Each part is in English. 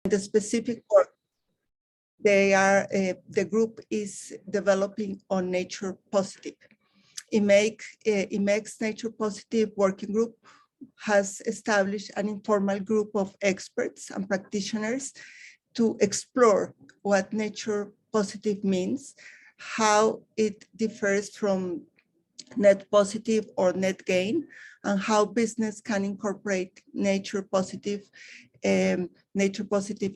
The specific work the group is developing on nature positive. IMEC's nature positive working group has established an informal group of experts and practitioners to explore what nature positive means, how it differs from net positive or net gain, and how business can incorporate nature positive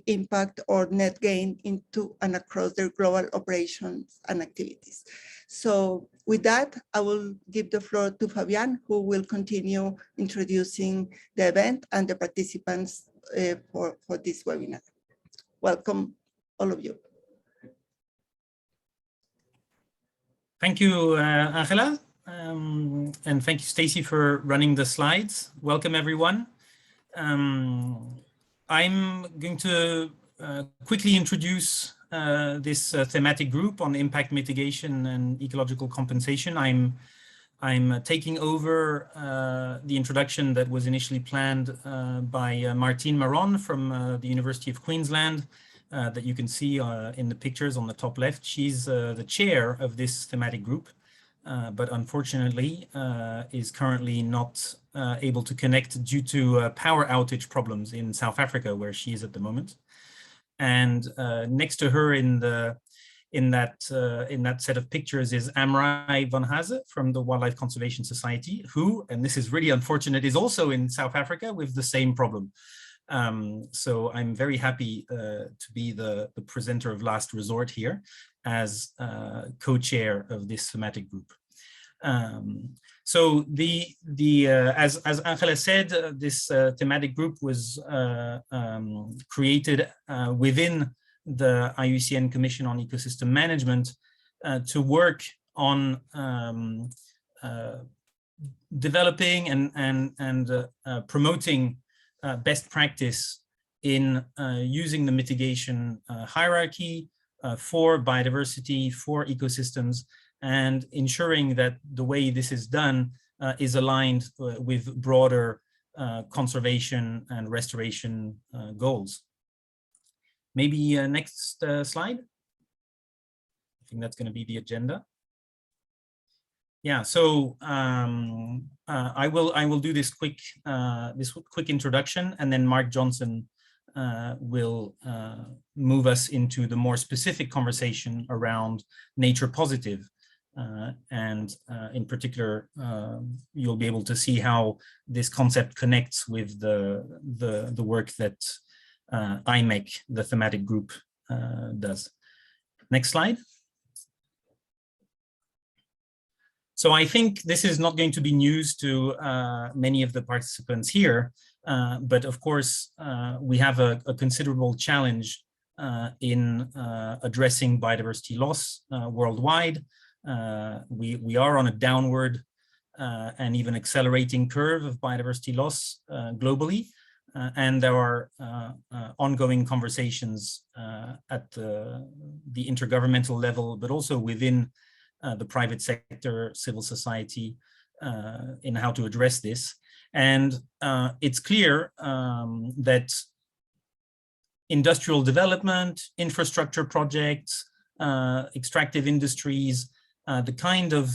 impact or net gain into and across their global operations and activities. So with that, I will give the floor to Fabian, who will continue introducing the event and the participants for this webinar. Welcome, all of you. Thank you, Angela. And thank you, Stacy, for running the slides. Welcome, everyone. I'm going to quickly introduce this thematic group on impact mitigation and ecological compensation. I'm taking over the introduction that was initially planned by Martine Maron from the University of Queensland that you can see in the pictures on the top left. She's the chair of this thematic group, but unfortunately is currently not able to connect due to power outage problems in South Africa, where she is at the moment. And next to her in that set of pictures is Amrei van Haze from the Wildlife Conservation Society, who, and this is really unfortunate, is also in South Africa with the same problem. So I'm very happy to be the presenter of last resort here as co-chair of this thematic group. So as Angela said, this thematic group was created within the IUCN Commission on Ecosystem Management to work on developing and promoting best practice in using the mitigation hierarchy for biodiversity, for ecosystems, and ensuring that the way this is done is aligned with broader conservation and restoration goals. Maybe next slide. I think that's going to be the agenda. Yeah, so I will do this quick introduction, and then Mark Johnson will move us into the more specific conversation around nature positive. And in particular, you'll be able to see how this concept connects with the work that IMEC, the thematic group, does. Next slide. So I think this is not going to be news to many of the participants here, but of course, we have a considerable challenge in addressing biodiversity loss worldwide. We are on a downward and even accelerating curve of biodiversity loss globally, and there are ongoing conversations at the intergovernmental level, but also within the private sector, civil society, in how to address this. And it's clear that industrial development, infrastructure projects, extractive industries, the kind of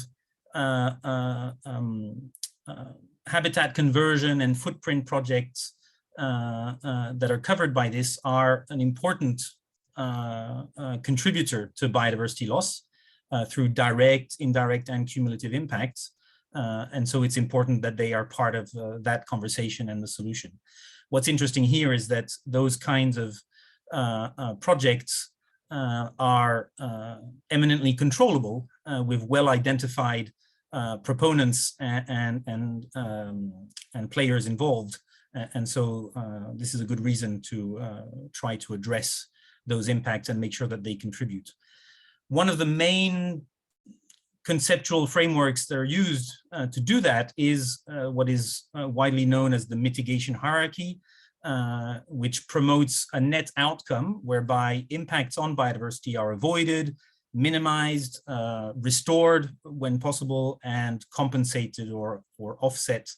habitat conversion and footprint projects that are covered by this are an important contributor to biodiversity loss through direct, indirect, and cumulative impacts. And so it's important that they are part of that conversation and the solution. What's interesting here is that those kinds of projects are eminently controllable with well-identified proponents and players involved. And so this is a good reason to try to address those impacts and make sure that they contribute. One of the main conceptual frameworks that are used to do that is what is widely known as the mitigation hierarchy, which promotes a net outcome whereby impacts on biodiversity are avoided, minimized, restored when possible, and compensated or offset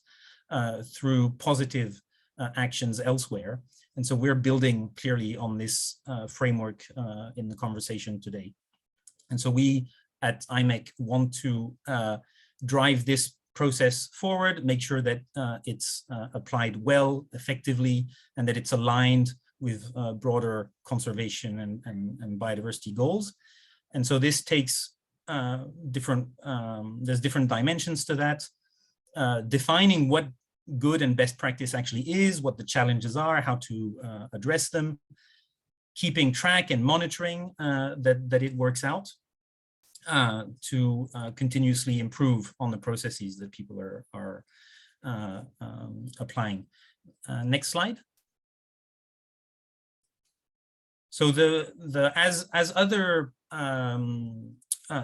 through positive actions elsewhere. And so we're building clearly on this framework in the conversation today. And so we at IMEC want to drive this process forward, make sure that it's applied well, effectively, and that it's aligned with broader conservation and biodiversity goals. And so this takes there's different dimensions to that, defining what good and best practice actually is, what the challenges are, how to address them, keeping track and monitoring that it works out, to continuously improve on the processes that people are applying. Next slide. So as other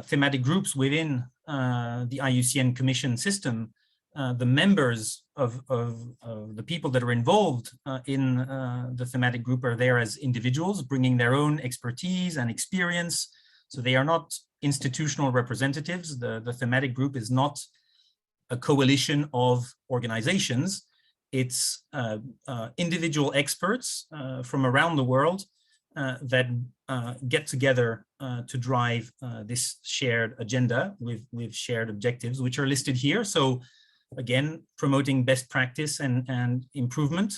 thematic groups within the IUCN Commission system, the members of the people that are involved in the thematic group are there as individuals, bringing their own expertise and experience. So they are not institutional representatives. The thematic group is not a coalition of organizations. It's individual experts from around the world that get together to drive this shared agenda with shared objectives, which are listed here. So again, promoting best practice and improvement.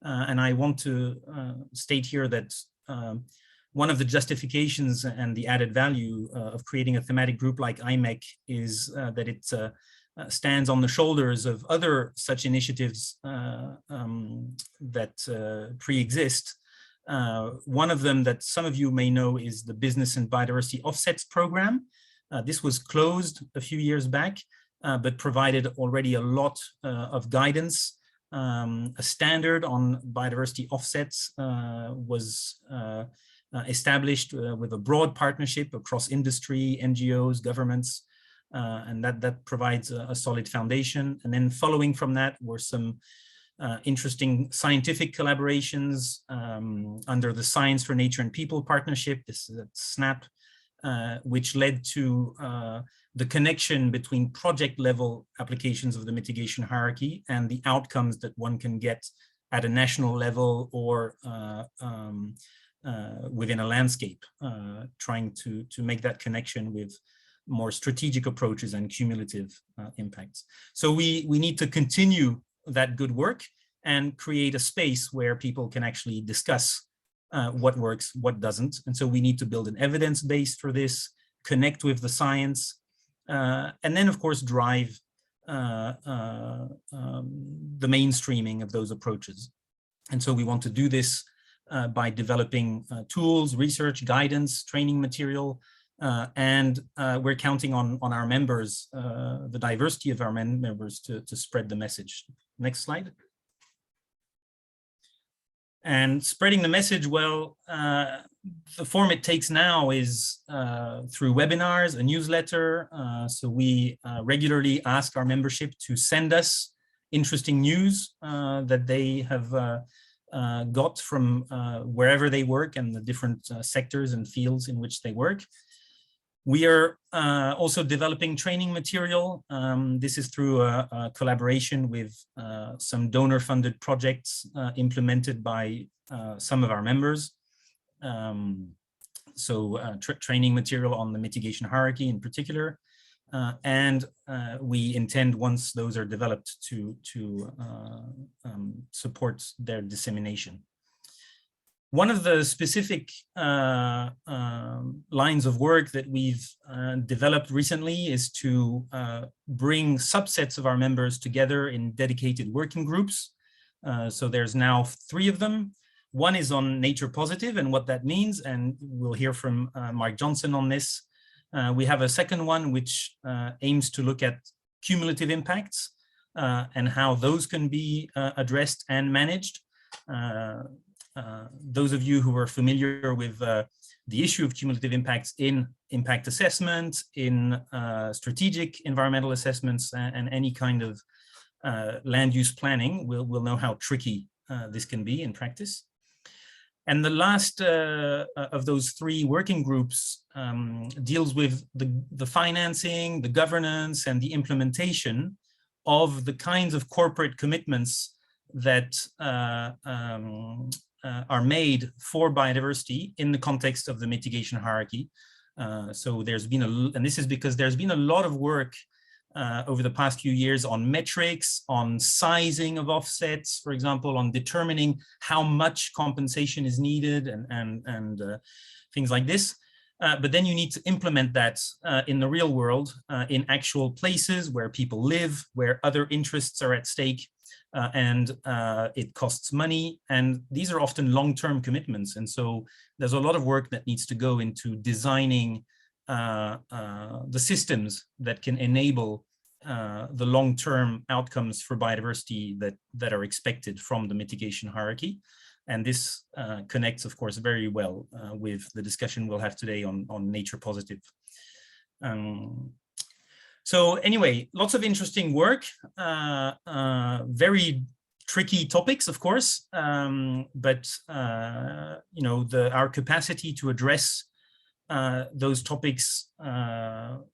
And I want to state here that one of the justifications and the added value of creating a thematic group like IMEC is that it stands on the shoulders of other such initiatives that pre-exist. One of them that some of you may know is the Business and Biodiversity Offsets Program. This was closed a few years back, but provided already a lot of guidance. A standard on biodiversity offsets was established with a broad partnership across industry, NGOs, governments, and that provides a solid foundation. And then following from that were some interesting scientific collaborations under the Science for Nature and People Partnership, this is SNAP, which led to the connection between project level applications of the mitigation hierarchy and the outcomes that one can get at a national level or within a landscape, trying to make that connection with more strategic approaches and cumulative impacts. So we need to continue that good work and create a space where people can actually discuss what works, what doesn't. And so we need to build an evidence base for this, connect with the science, and then of course drive the mainstreaming of those approaches. And so we want to do this by developing tools, research, guidance, training material, and we're counting on our members, the diversity of our members to spread the message. Next slide. And spreading the message, well, the form it takes now is through webinars, a newsletter. So we regularly ask our membership to send us interesting news that they have got from wherever they work and the different sectors and fields in which they work. We are also developing training material. This is through a collaboration with some donor-funded projects implemented by some of our members. Training material on the mitigation hierarchy in particular. And we intend, once those are developed, to support their dissemination. One of the specific lines of work that we've developed recently is to bring subsets of our members together in dedicated working groups. So there's now 3 of them. One is on nature positive and what that means, and we'll hear from Mark Johnson on this. We have a second one which aims to look at cumulative impacts and how those can be addressed and managed. Those of you who are familiar with the issue of cumulative impacts in impact assessment, in strategic environmental assessments, and any kind of land use planning will know how tricky this can be in practice. And the last of those 3 working groups deals with the financing, the governance, and the implementation of the kinds of corporate commitments that are made for biodiversity in the context of the mitigation hierarchy. So there's been and this is because there's been a lot of work over the past few years on metrics, on sizing of offsets, for example, on determining how much compensation is needed and things like this. But then you need to implement that in the real world, in actual places where people live, where other interests are at stake, and it costs money. And these are often long-term commitments. And so there's a lot of work that needs to go into designing the systems that can enable the long-term outcomes for biodiversity that are expected from the mitigation hierarchy. And this connects, of course, very well with the discussion we'll have today on nature positive. So anyway, lots of interesting work, very tricky topics, of course, but you know, our capacity to address those topics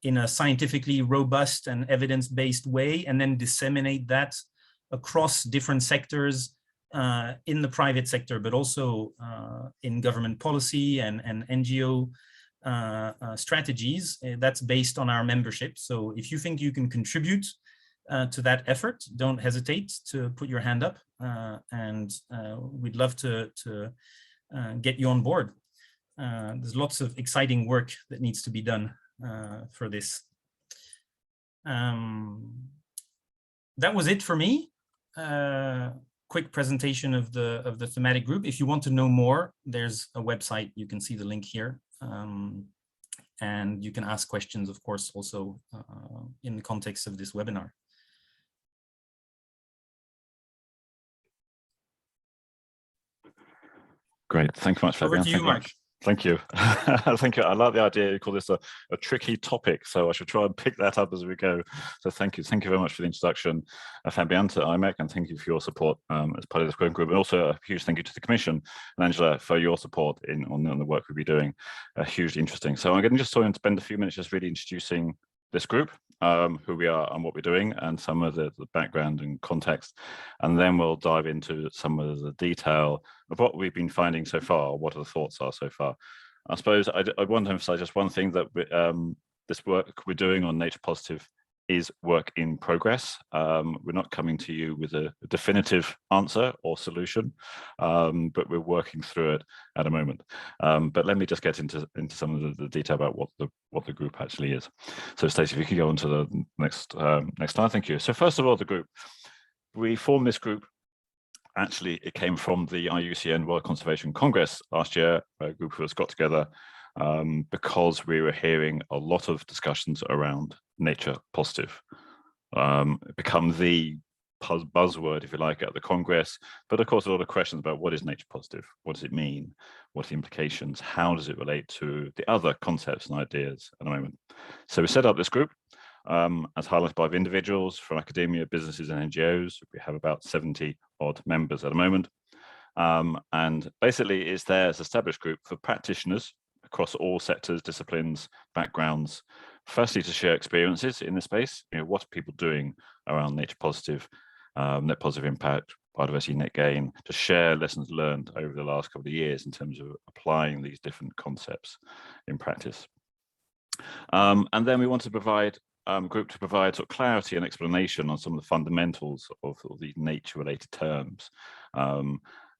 in a scientifically robust and evidence-based way, and then disseminate that across different sectors in the private sector, but also in government policy and NGO strategies. That's based on our membership. So if you think you can contribute to that effort, don't hesitate to put your hand up, and we'd love to get you on board. There's lots of exciting work that needs to be done for this. That was it for me. Quick presentation of the thematic group. If you want to know more, there's a website. You can see the link here. And you can ask questions, of course, also in the context of this webinar. Great. Thank you much, Fabian. Over to you, Mark. Thank you. Thank you. I like the idea. You call this a tricky topic, so I should try and pick that up as we go. So thank you. Thank you very much for the introduction, Fabian, to IMEC, and thank you for your support as part of this working group. And also a huge thank you to the Commission and Angela for your support on the work we'll be doing. Hugely interesting. So I'm going to just sort of spend a few minutes just really introducing this group, who we are and what we're doing, and some of the background and context, and then we'll dive into some of the detail of what we've been finding so far, what the thoughts are so far. I suppose I want to emphasize just one thing, that this work we're doing on nature positive is work in progress. We're not coming to you with a definitive answer or solution, but we're working through it at a moment. But let me just get into some of the detail about what the group actually is. So Stacey, if you could go on to the next slide. Thank you. So first of all, the group. We formed this group. Actually, it came from the IUCN World Conservation Congress last year. A group of us got together because we were hearing a lot of discussions around nature positive. It become the buzzword, if you like, at the Congress, but of course a lot of questions about what is nature positive, what does it mean, what are the implications, how does it relate to the other concepts and ideas at the moment. So we set up this group as highlighted by individuals from academia, businesses and NGOs. We have about 70 odd members at the moment, and basically it's there as an established group for practitioners across all sectors, disciplines, backgrounds, firstly to share experiences in this space. You know, what are people doing around nature positive, net positive impact, biodiversity net gain, to share lessons learned over the last couple of years in terms of applying these different concepts in practice. And then we want to provide group to provide sort of clarity and explanation on some of the fundamentals of these nature related terms.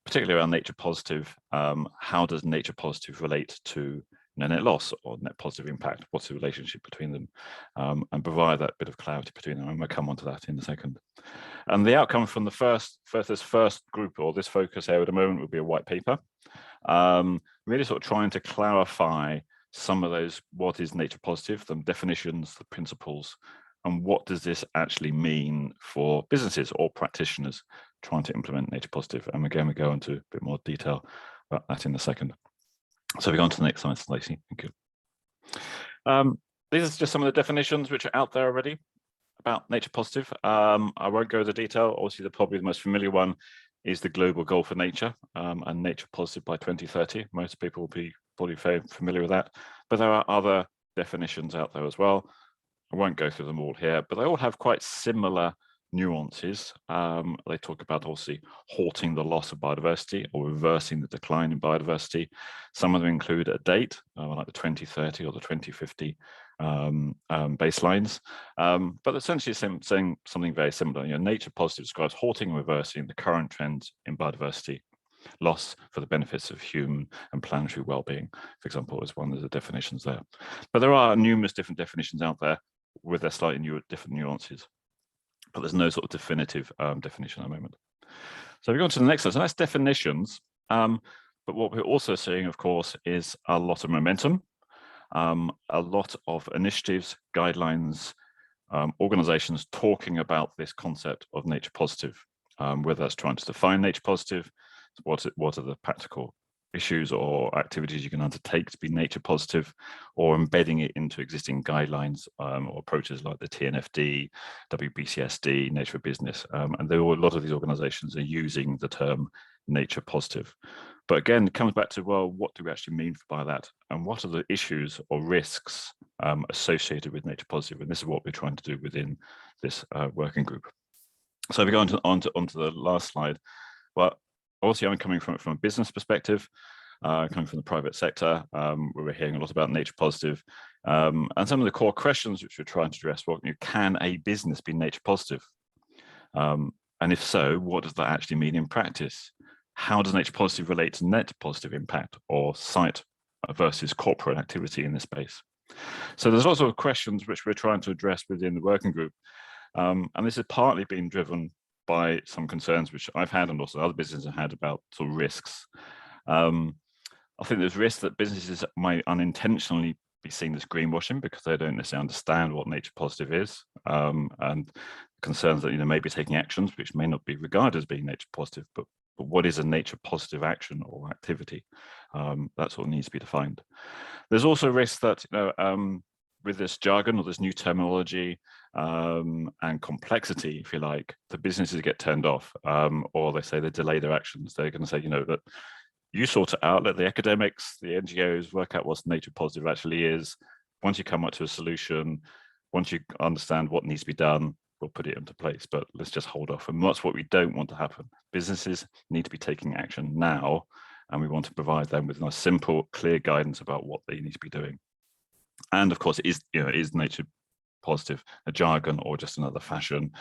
Particularly around nature positive, how does nature positive relate to net loss or net positive impact? What's the relationship between them? And provide that bit of clarity between them. And we'll come on to that in a second. And the outcome from the first group, or this focus area at the moment, will be a white paper. Really sort of trying to clarify some of those, what is nature positive, the definitions, the principles, and what does this actually mean for businesses or practitioners trying to implement nature positive. And again, we go into a bit more detail about that in a second. So we go on to the next slide, Stacey. Thank you. These are just some of the definitions which are out there already about nature positive. I won't go into detail. Obviously, probably the most familiar one is the global goal for nature and nature positive by 2030. Most people will be probably very familiar with that, but there are other definitions out there as well. I won't go through them all here, but they all have quite similar nuances. They talk about obviously halting the loss of biodiversity or reversing the decline in biodiversity. Some of them include a date, like the 2030 or the 2050 baselines, but essentially saying something very similar. Nature positive describes halting and reversing the current trends in biodiversity loss for the benefits of human and planetary well-being, for example, is one of the definitions there. But there are numerous different definitions out there with their slightly different nuances, but there's no sort of definitive definition at the moment. So we go on to the next one. So that's definitions. But what we're also seeing, of course, is a lot of momentum, a lot of initiatives, guidelines, organizations talking about this concept of nature positive, whether that's trying to define nature positive, what are the practical issues or activities you can undertake to be nature positive, or embedding it into existing guidelines or approaches like the TNFD, WBCSD, Nature for Business. And a lot of these organizations are using the term nature positive. But again, it comes back to, well, what do we actually mean by that? And what are the issues or risks associated with nature positive? And this is what we're trying to do within this working group. So we go onto the last slide. Well, obviously, I'm coming from a business perspective, coming from the private sector, where we're hearing a lot about nature positive. And some of the core questions which we're trying to address, well, can a business be nature positive? And if so, what does that actually mean in practice? How does nature positive relate to net positive impact or site versus corporate activity in this space? So there's lots of questions which we're trying to address within the working group. And this is partly being driven by some concerns which I've had and also other businesses have had about sort of risks. I think there's risks that businesses might unintentionally be seen as greenwashing because they don't necessarily understand what nature positive is, and concerns that maybe taking actions which may not be regarded as being nature positive, but what is a nature positive action or activity? That sort of needs to be defined. There's also risk that with this jargon or this new terminology and complexity, if you like, the businesses get turned off, or they say they delay their actions. They're going to say, that you sort it out, let the academics, the NGOs work out what nature positive actually is. Once you come up to a solution, once you understand what needs to be done, we'll put it into place, but let's just hold off. And that's what we don't want to happen. Businesses need to be taking action now, and we want to provide them with a simple, clear guidance about what they need to be doing. And of course, is nature positive a jargon or just another fashion?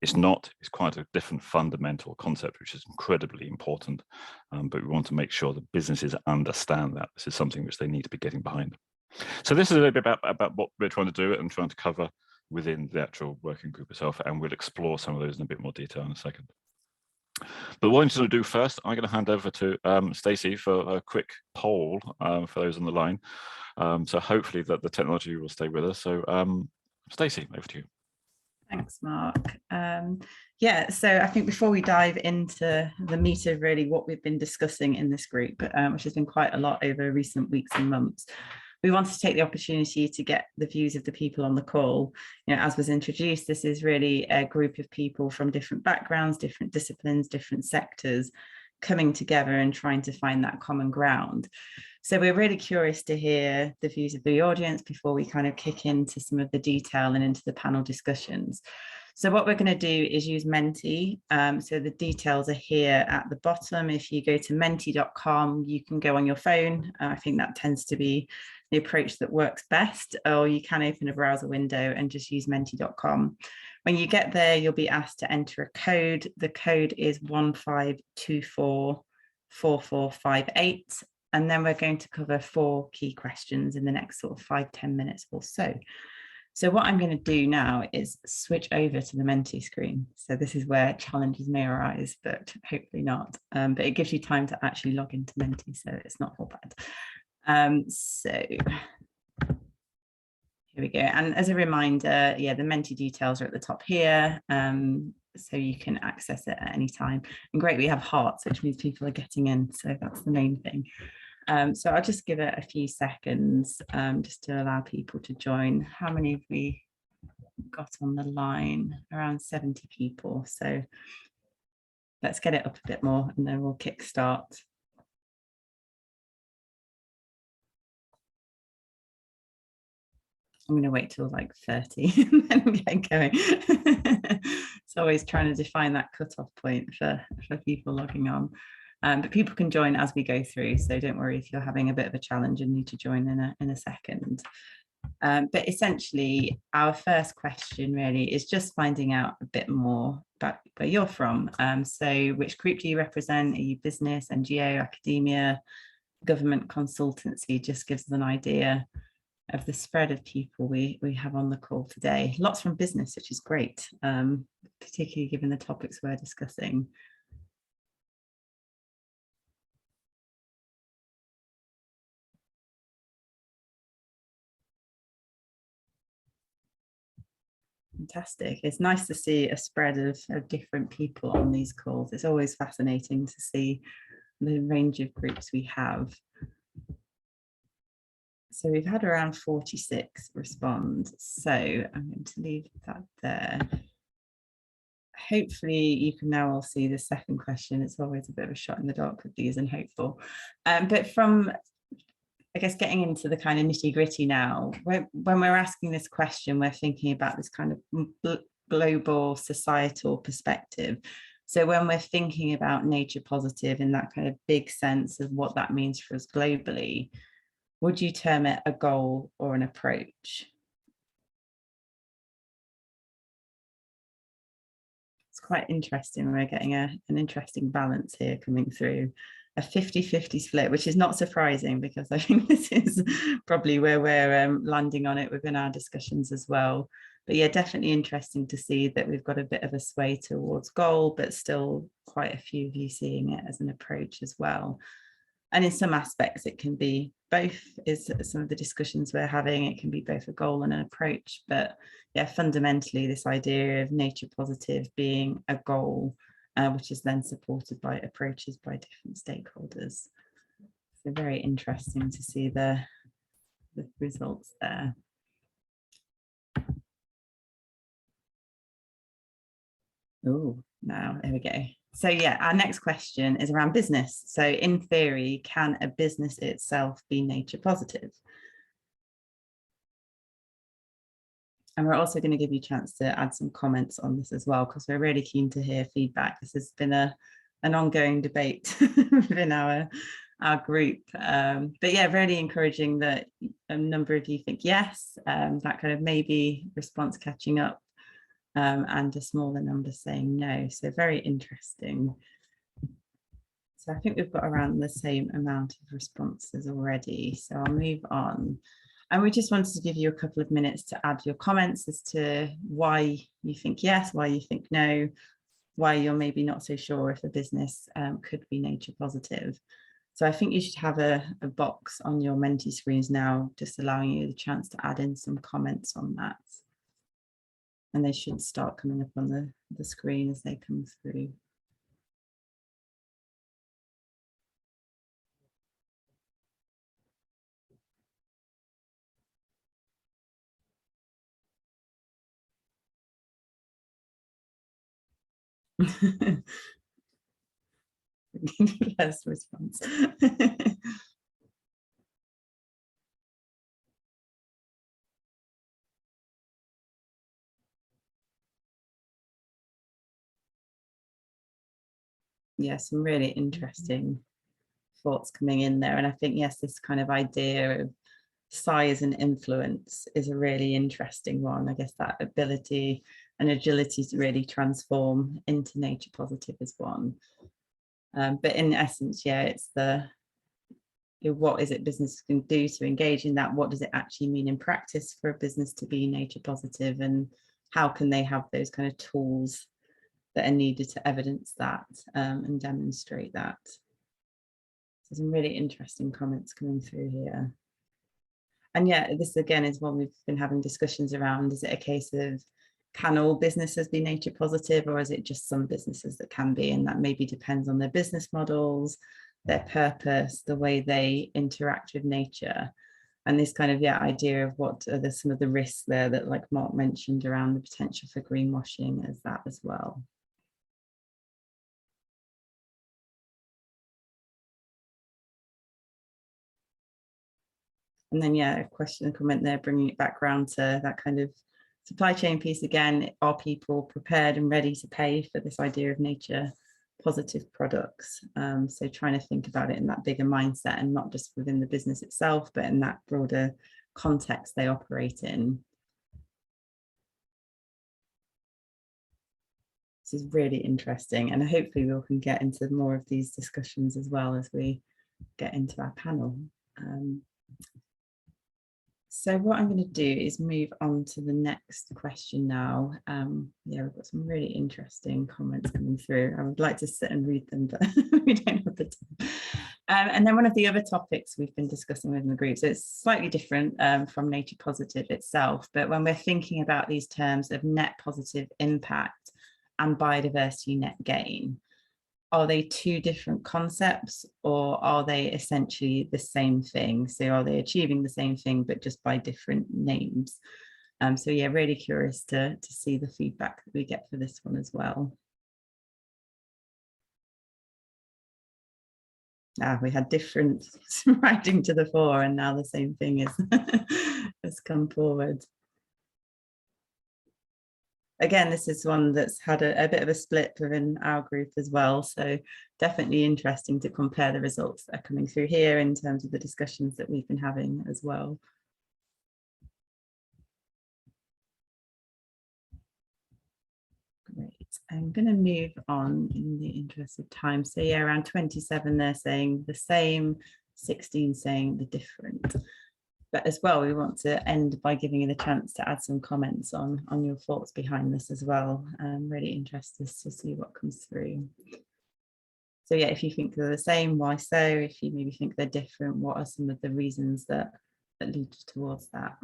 It's not. It's quite a different fundamental concept, which is incredibly important. But we want to make sure that businesses understand that this is something which they need to be getting behind. So this is a little bit about what we're trying to do and trying to cover within the actual working group itself, and we'll explore some of those in a bit more detail in a second. But what I'm going to do first, I'm going to hand over to Stacey for a quick poll for those on the line. So hopefully that the technology will stay with us. So Stacey, over to you. Thanks, Mark. Yeah, so I think before we dive into the meat of really what we've been discussing in this group, which has been quite a lot over recent weeks and months, we wanted to take the opportunity to get the views of the people on the call. As was introduced, this is really a group of people from different backgrounds, different disciplines, different sectors coming together and trying to find that common ground. So we're really curious to hear the views of the audience before we kind of kick into some of the detail and into the panel discussions. So what we're going to do is use Menti. So the details are here at the bottom. If you go to menti.com, you can go on your phone. I think that tends to be the approach that works best, or you can open a browser window and just use menti.com. When you get there, you'll be asked to enter a code. The code is 15244458. And then we're going to cover 4 key questions in the next sort of 5-10 minutes or so. So what I'm going to do now is switch over to the Menti screen. So this is where challenges may arise, but hopefully not. But it gives you time to actually log into Menti, so it's not all bad. So here we go. And as a reminder, yeah, the Menti details are at the top here. So you can access it at any time. And great, we have hearts, which means people are getting in. So that's the main thing. So I'll just give it a few seconds just to allow people to join. How many have we got on the line? Around 70 people. So let's get it up a bit more and then we'll kickstart. I'm going to wait till like 30 and then get going. It's always trying to define that cutoff point for people logging on. But people can join as we go through, so don't worry if you're having a bit of a challenge and need to join in a second. But essentially, our first question really is just finding out a bit more about where you're from. So which group do you represent? Are you business, NGO, academia, government, consultancy? Just gives us an idea of the spread of people we have on the call today. Lots from business, which is great, particularly given the topics we're discussing. Fantastic. It's nice to see a spread of different people on these calls. It's always fascinating to see the range of groups we have. So we've had around 46 respond. So I'm going to leave that there. Hopefully you can now all see the second question. It's always a bit of a shot in the dark with these and hopeful. But from, I guess, getting into the kind of nitty gritty now, when we're asking this question, we're thinking about this kind of global societal perspective. So when we're thinking about nature positive in that kind of big sense of what that means for us globally, would you term it a goal or an approach? It's quite interesting. We're getting an interesting balance here coming through. A 50-50 split, which is not surprising because I think this is probably where we're landing on it within our discussions as well. But yeah, definitely interesting to see that we've got a bit of a sway towards goal, but still quite a few of you seeing it as an approach as well. And in some aspects, it can be both, is some of the discussions we're having, it can be both a goal and an approach. But yeah, fundamentally, this idea of nature positive being a goal, which is then supported by approaches by different stakeholders. So very interesting to see the results there. Oh, now there we go. So yeah, our next question is around business. So in theory, can a business itself be nature positive? And we're also going to give you a chance to add some comments on this as well, because we're really keen to hear feedback. This has been an ongoing debate within our group. But yeah, really encouraging that a number of you think yes, that kind of maybe response catching up, and a smaller number saying no. So very interesting. So I think we've got around the same amount of responses already. So I'll move on. And we just wanted to give you a couple of minutes to add your comments as to why you think yes, why you think no, why you're maybe not so sure if a business could be nature positive. So I think you should have a box on your Menti screens now, just allowing you the chance to add in some comments on that. And they should start coming up on the screen as they come through. First response. Yeah, some really interesting thoughts coming in there. And I think, yes, this kind of idea of size and influence is a really interesting one. I guess that ability and agility to really transform into nature positive is one. But in essence, yeah, it's what is it business can do to engage in that? What does it actually mean in practice for a business to be nature positive, and how can they have those kind of tools that are needed to evidence that and demonstrate that? So some really interesting comments coming through here. And yeah, this again is one we've been having discussions around. Is it a case of, can all businesses be nature positive, or is it just some businesses that can be? And that maybe depends on their business models, their purpose, the way they interact with nature. And this kind of, yeah, idea of what are some of the risks there that, like Mark mentioned, around the potential for greenwashing as that as well. And then, yeah, a question and comment there, bringing it back around to that kind of Supply chain piece, again, are people prepared and ready to pay for this idea of nature positive products? So trying to think about it in that bigger mindset and not just within the business itself, but in that broader context they operate in. This is really interesting, and hopefully we can get into more of these discussions as well as we get into our panel. So what I'm going to do is move on to the next question now. Yeah, we've got some really interesting comments coming through. I would like to sit and read them, but we don't have the time. And then one of the other topics we've been discussing within the group, so it's slightly different from nature positive itself, but when we're thinking about these terms of net positive impact and biodiversity net gain, are they two different concepts, or are they essentially the same thing? So are they achieving the same thing, but just by different names? So yeah, really curious to see the feedback that we get for this one as well. We had different writing to the fore, and now the same thing is has come forward. Again, this is one that's had a bit of a split within our group as well. So definitely interesting to compare the results that are coming through here in terms of the discussions that we've been having as well. Great. I'm going to move on in the interest of time. So yeah, around 27 they're saying the same, 16 saying the different. But as well, we want to end by giving you the chance to add some comments on your thoughts behind this as well. I'm really interested to see what comes through. So yeah, if you think they're the same, why so? If you maybe think they're different, what are some of the reasons that lead towards that?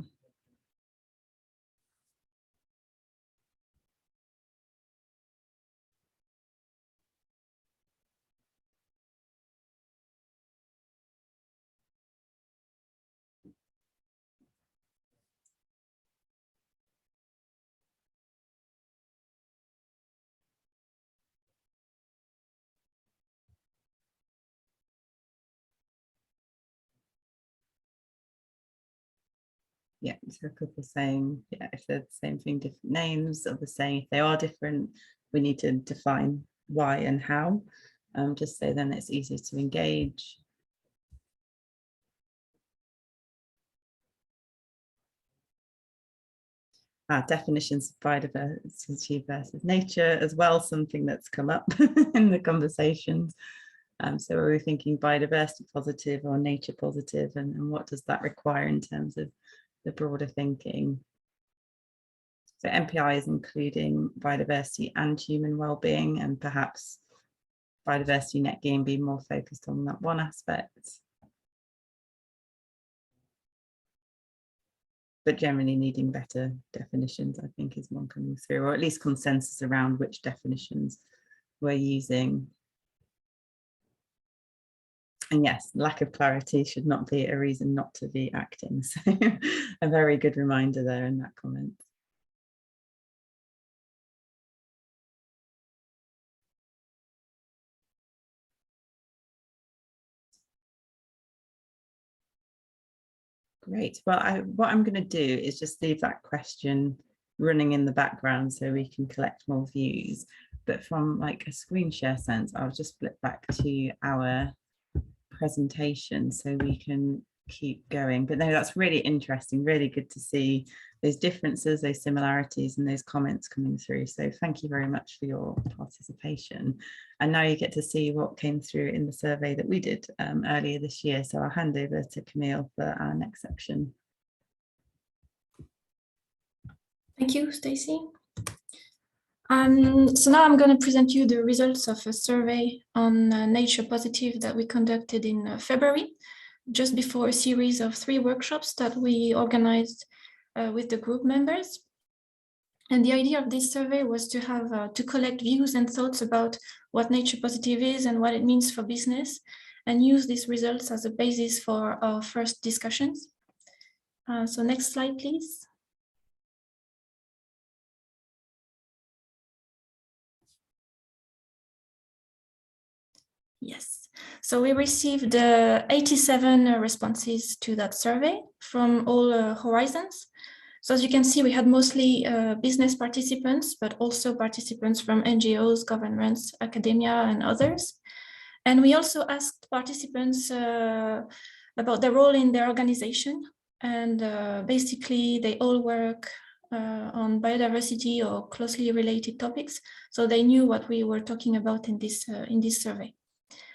Yeah, so a couple saying, yeah, if they're the same thing, different names. Others saying if they are different, we need to define why and how, just so then it's easier to engage. Definitions of biodiversity versus nature as well, something that's come up in the conversations. So are we thinking biodiversity positive or nature positive, and what does that require in terms of the broader thinking? So MPI is including biodiversity and human well-being, and perhaps biodiversity net gain being more focused on that one aspect. But generally needing better definitions, I think, is one coming through, or at least consensus around which definitions we're using. And yes, lack of clarity should not be a reason not to be acting. So a very good reminder there in that comment. Great. Well, what I'm going to do is just leave that question running in the background so we can collect more views. But from like a screen share sense, I'll just flip back to our presentation so we can keep going. But no, that's really interesting, really good to see those differences, those similarities, and those comments coming through. So thank you very much for your participation. And now you get to see what came through in the survey that we did earlier this year. So I'll hand over to Camille for our next section. Thank you, Stacey. So now I'm going to present you the results of a survey on nature positive that we conducted in February, just before a series of 3 workshops that we organized with the group members. And the idea of this survey was to have to collect views and thoughts about what nature positive is and what it means for business, and use these results as a basis for our first discussions. So next slide, please. Yes, so we received 87 responses to that survey from all horizons. So as you can see, we had mostly business participants, but also participants from NGOs, governments, academia, and others. And we also asked participants about their role in their organization. And basically, they all work on biodiversity or closely related topics. So they knew what we were talking about in this survey.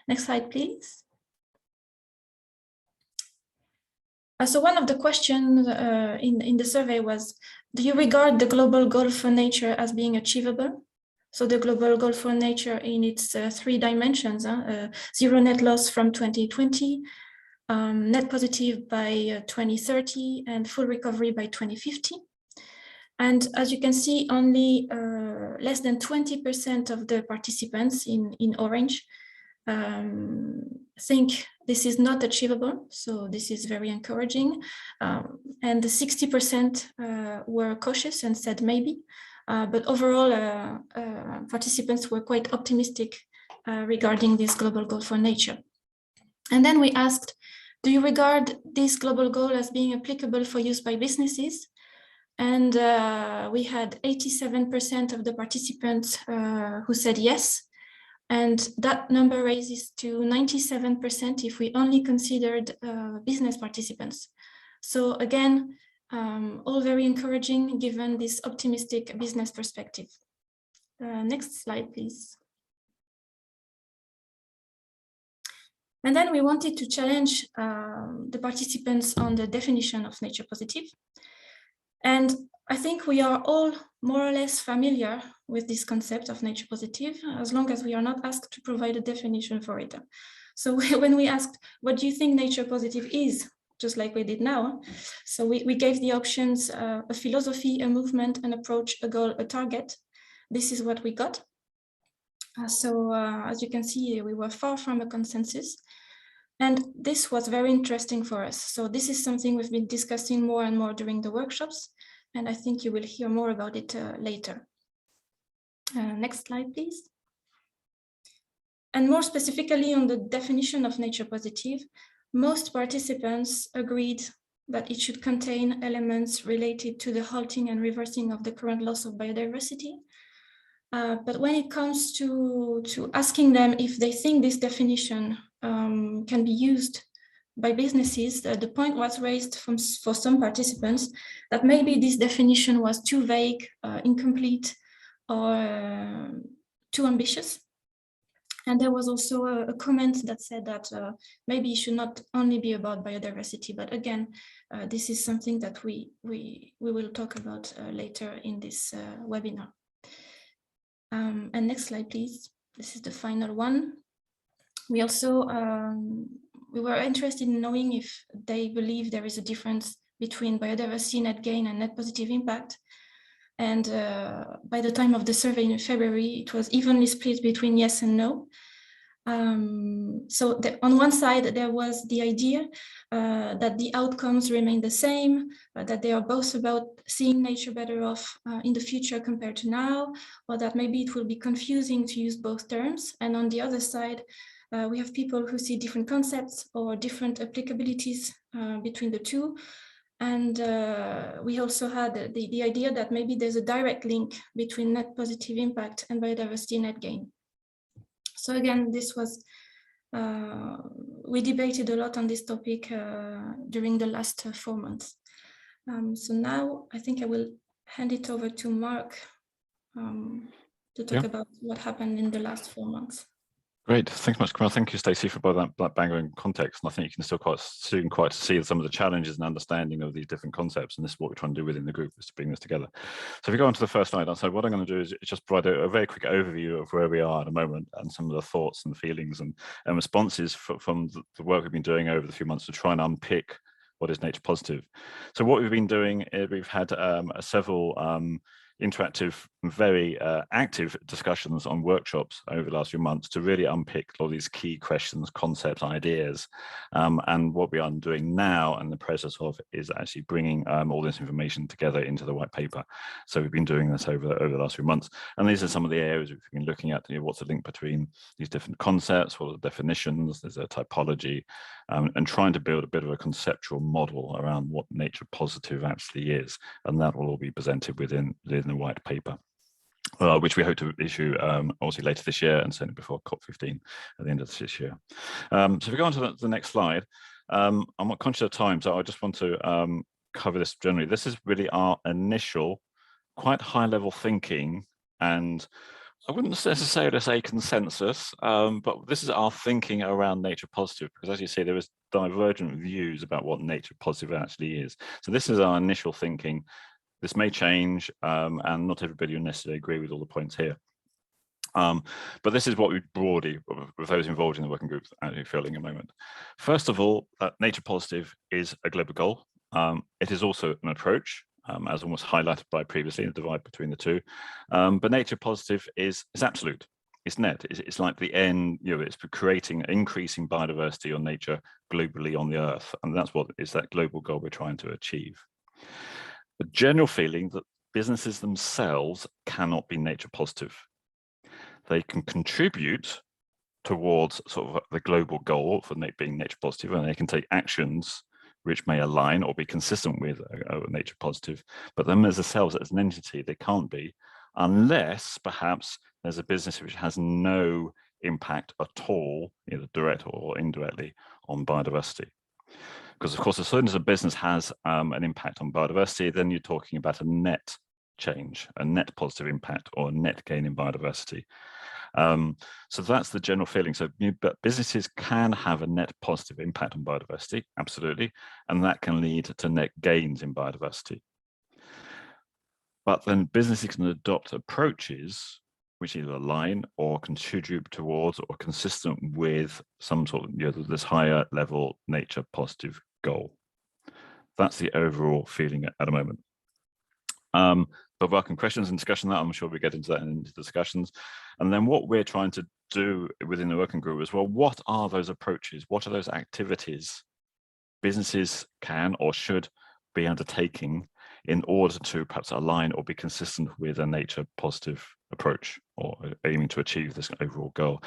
Next slide, please. So one of the questions in the survey was, do you regard the global goal for nature as being achievable? So the global goal for nature in its 3 dimensions, zero net loss from 2020, net positive by 2030, and full recovery by 2050. And as you can see, only less than 20% of the participants in orange think this is not achievable. So this is very encouraging. And the 60% were cautious and said maybe. But overall, participants were quite optimistic regarding this global goal for nature. And then we asked, do you regard this global goal as being applicable for use by businesses? And we had 87% of the participants who said yes. And that number raises to 97% if we only considered business participants. So again, all very encouraging given this optimistic business perspective. Next slide, please. And then we wanted to challenge the participants on the definition of nature positive. And I think we are all more or less familiar with this concept of nature positive, as long as we are not asked to provide a definition for it. So when we asked, what do you think nature positive is? Just like we did now. So we gave the options, a philosophy, a movement, an approach, a goal, a target. This is what we got. So as you can see, we were far from a consensus. And this was very interesting for us. So this is something we've been discussing more and more during the workshops. And I think you will hear more about it later. Next slide, please. And more specifically on the definition of nature positive, most participants agreed that it should contain elements related to the halting and reversing of the current loss of biodiversity. But when it comes to asking them if they think this definition can be used by businesses, the point was raised for some participants that maybe this definition was too vague, incomplete, or too ambitious. And there was also a comment that said that maybe it should not only be about biodiversity, but again, this is something that we will talk about later in this webinar. And next slide, please. This is the final one. We also we were interested in knowing if they believe there is a difference between biodiversity net gain and net positive impact. And by the time of the survey in February, it was evenly split between yes and no. So on one side, there was the idea that the outcomes remain the same, that they are both about seeing nature better off in the future compared to now, or that maybe it will be confusing to use both terms. And on the other side, we have people who see different concepts or different applicabilities between the two. And we also had the idea that maybe there's a direct link between net positive impact and biodiversity net gain. So again, this was, we debated a lot on this topic during the last 4 months. So now I think I will hand it over to Mark to talk about what happened in the last 4 months. Great, thanks so much, Camille. Thank you, Stacey, for that bang-on context. And I think you can still soon quite see some of the challenges and understanding of these different concepts. And this is what we're trying to do within the group, is to bring this together. So if we go on to the first slide, so what I'm going to do is just provide a very quick overview of where we are at the moment and some of the thoughts and feelings and responses from the work we've been doing over the few months to try and unpick what is nature positive. So what we've been doing is we've had several interactive very active discussions on workshops over the last few months to really unpick all these key questions, concepts, ideas. And what we are doing now and the process of is actually bringing all this information together into the white paper. So we've been doing this over the last few months. And these are some of the areas we've been looking at. What's the link between these different concepts? What are the definitions? There's a typology, and trying to build a bit of a conceptual model around what nature positive actually is. And that will all be presented within the white paper. Which we hope to issue obviously later this year and certainly before COP15 at the end of this year. So if we go on to the next slide, I'm not conscious of time, so I just want to cover this generally. This is really our initial, quite high level thinking, and I wouldn't necessarily say consensus, but this is our thinking around nature positive, because as you see, there is divergent views about what nature positive actually is. So this is our initial thinking. This may change, and not everybody will necessarily agree with all the points here. But this is what we broadly, with those involved in the working group, actually feel in a moment. First of all, nature positive is a global goal. It is also an approach, as almost highlighted by previously, the divide between the two. But nature positive is absolute. It's net. It's like the end. It's for creating, increasing biodiversity on nature globally on the Earth, and that's what is that global goal we're trying to achieve. The general feeling that businesses themselves cannot be nature positive. They can contribute towards sort of the global goal for being nature positive, and they can take actions which may align or be consistent with nature positive, but them as themselves as an entity, they can't be, unless perhaps there's a business which has no impact at all, either direct or indirectly, on biodiversity. Because of course, as soon as a business has an impact on biodiversity, then you're talking about a net change, a net positive impact, or a net gain in biodiversity. So that's the general feeling. So businesses can have a net positive impact on biodiversity, absolutely, and that can lead to net gains in biodiversity. But then businesses can adopt approaches which either align or contribute towards or consistent with some sort of this higher level nature positive goal. That's the overall feeling at the moment. But welcome questions and discussion that. I'm sure we get into that in discussions. And then what we're trying to do within the working group is, well, what are those approaches? What are those activities businesses can or should be undertaking in order to perhaps align or be consistent with a nature positive approach or aiming to achieve this overall goal?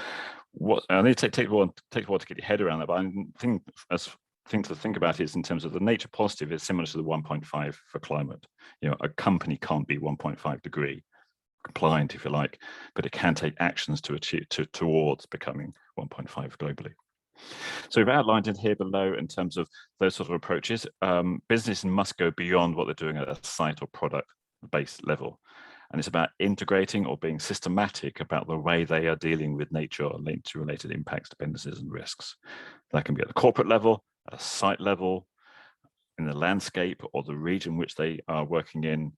I need to take a while to get your head around that, but I think thing to think about is in terms of the nature positive is similar to the 1.5 for climate. A company can't be 1.5 degree compliant, if you like, but it can take actions to achieve towards becoming 1.5 globally. So we've outlined in here below in terms of those sort of approaches. Business must go beyond what they're doing at a site or product based level. And it's about integrating or being systematic about the way they are dealing with nature or nature-related impacts, dependencies, and risks. That can be at the corporate level, at a site level, in the landscape or the region which they are working in,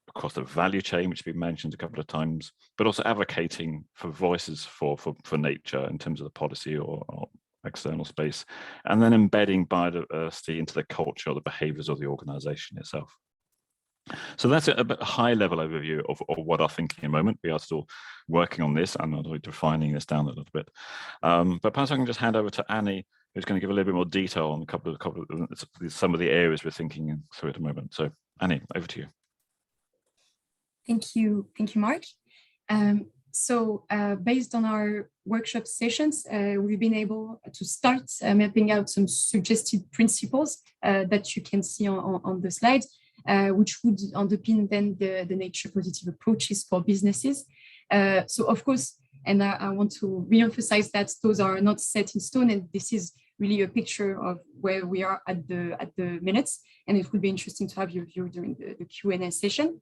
across the value chain, which has been mentioned a couple of times, but also advocating for voices for nature in terms of the policy or external space, and then embedding biodiversity into the culture or the behaviors of the organization itself. So that's a bit high level overview of what I'm thinking at the moment. We are still working on this and not defining this down a little bit. But perhaps I can just hand over to Annie, who's going to give a little bit more detail on some of the areas we're thinking through at the moment. So Annie, over to you. Thank you, Mark. So based on our workshop sessions, we've been able to start mapping out some suggested principles that you can see on the slide, which would underpin then the nature positive approaches for businesses. So of course, and I want to reemphasize that those are not set in stone, and this is really a picture of where we are at the minutes, and it would be interesting to have your view during the Q&A session.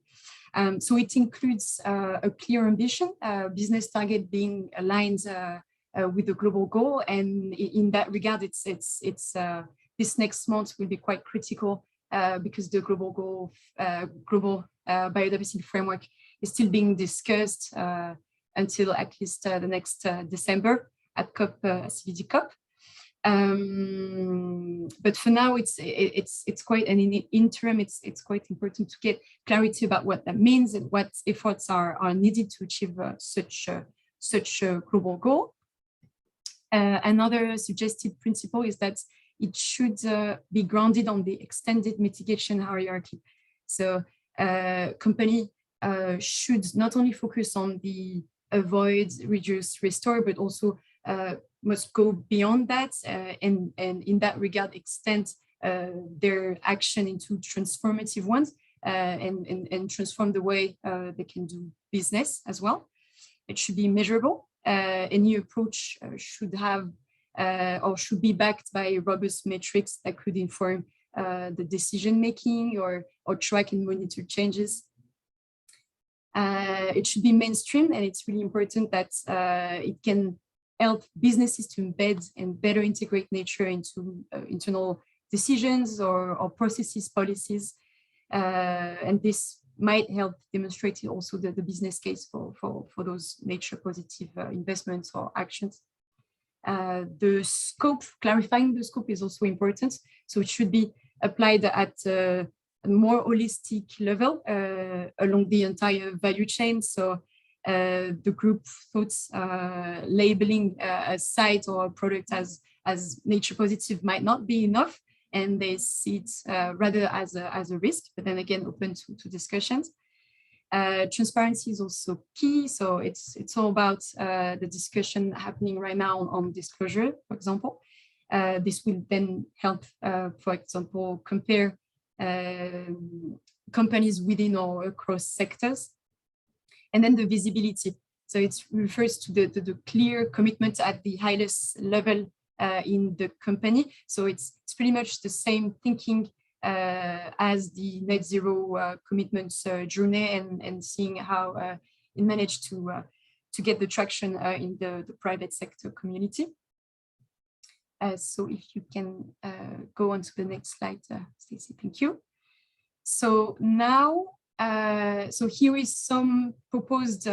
So it includes a clear ambition, business target being aligned with the global goal, and in that regard, it's this next month will be quite critical because the global biodiversity framework is still being discussed until at least the next December at COP, CVD COP. but for now, it's quite an interim. It's quite important to get clarity about what that means and what efforts are needed to achieve such a global goal. Another suggested principle is that it should be grounded on the extended mitigation hierarchy. So company should not only focus on the avoid, reduce, restore, but also must go beyond that, and in that regard extend their action into transformative ones, and transform the way they can do business as well. It should be measurable. Any approach should have or should be backed by robust metrics that could inform the decision making or track and monitor changes. It should be mainstream, and it's really important that it can help businesses to embed and better integrate nature into internal decisions or processes, policies, and this might help demonstrate also the business case for those nature positive investments or actions. The scope, clarifying the scope is also important. So it should be applied at a more holistic level along the entire value chain. So the group thought labeling a site or a product as nature positive might not be enough, and they see it rather as a risk, but then again, open to discussions. Transparency is also key. So it's all about the discussion happening right now on disclosure, for example. This will then help, for example, compare companies within or across sectors. And then the visibility. So it refers to the clear commitment at the highest level in the company. So it's pretty much the same thinking as the net zero commitments journey, and seeing how it managed to get the traction in the private sector community. So if you can go on to the next slide, Stacey, thank you. So now, so here is some proposed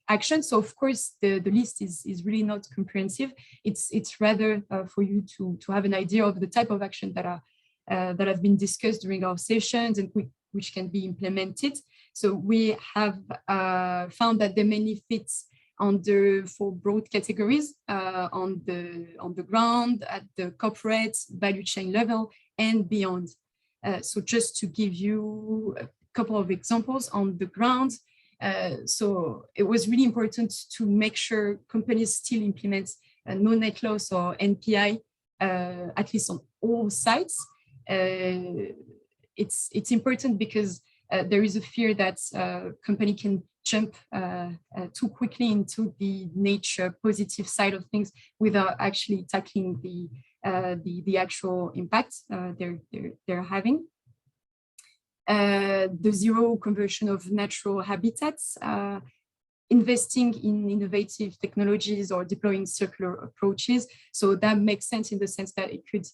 action. So of course, the list is really not comprehensive. It's rather for you to have an idea of the type of action that have been discussed during our sessions and which can be implemented. So we have found that they mainly fit under 4 broad categories on the ground, at the corporate value chain level, and beyond. So just to give you a couple of examples on the ground. So it was really important to make sure companies still implement no net loss or NPI, at least on all sites. It's important because there is a fear that company can jump too quickly into the nature positive side of things without actually tackling the actual impact they're having. The zero conversion of natural habitats, investing in innovative technologies or deploying circular approaches. So that makes sense in the sense that it could,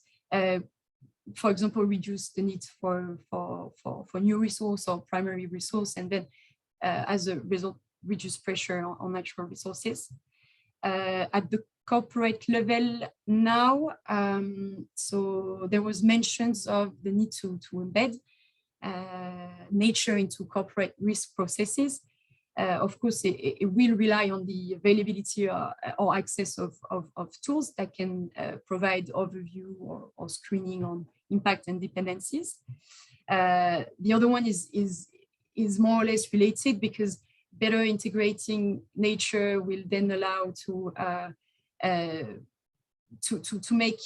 for example, reduce the need for new resource or primary resource, and then as a result, reduce pressure on natural resources. At the corporate level now, so there was mentions of the need to embed nature into corporate risk processes. Of course, it will rely on the availability or access of tools that can provide overview or screening on impact and dependencies. The other one is more or less related, because better integrating nature will then allow to make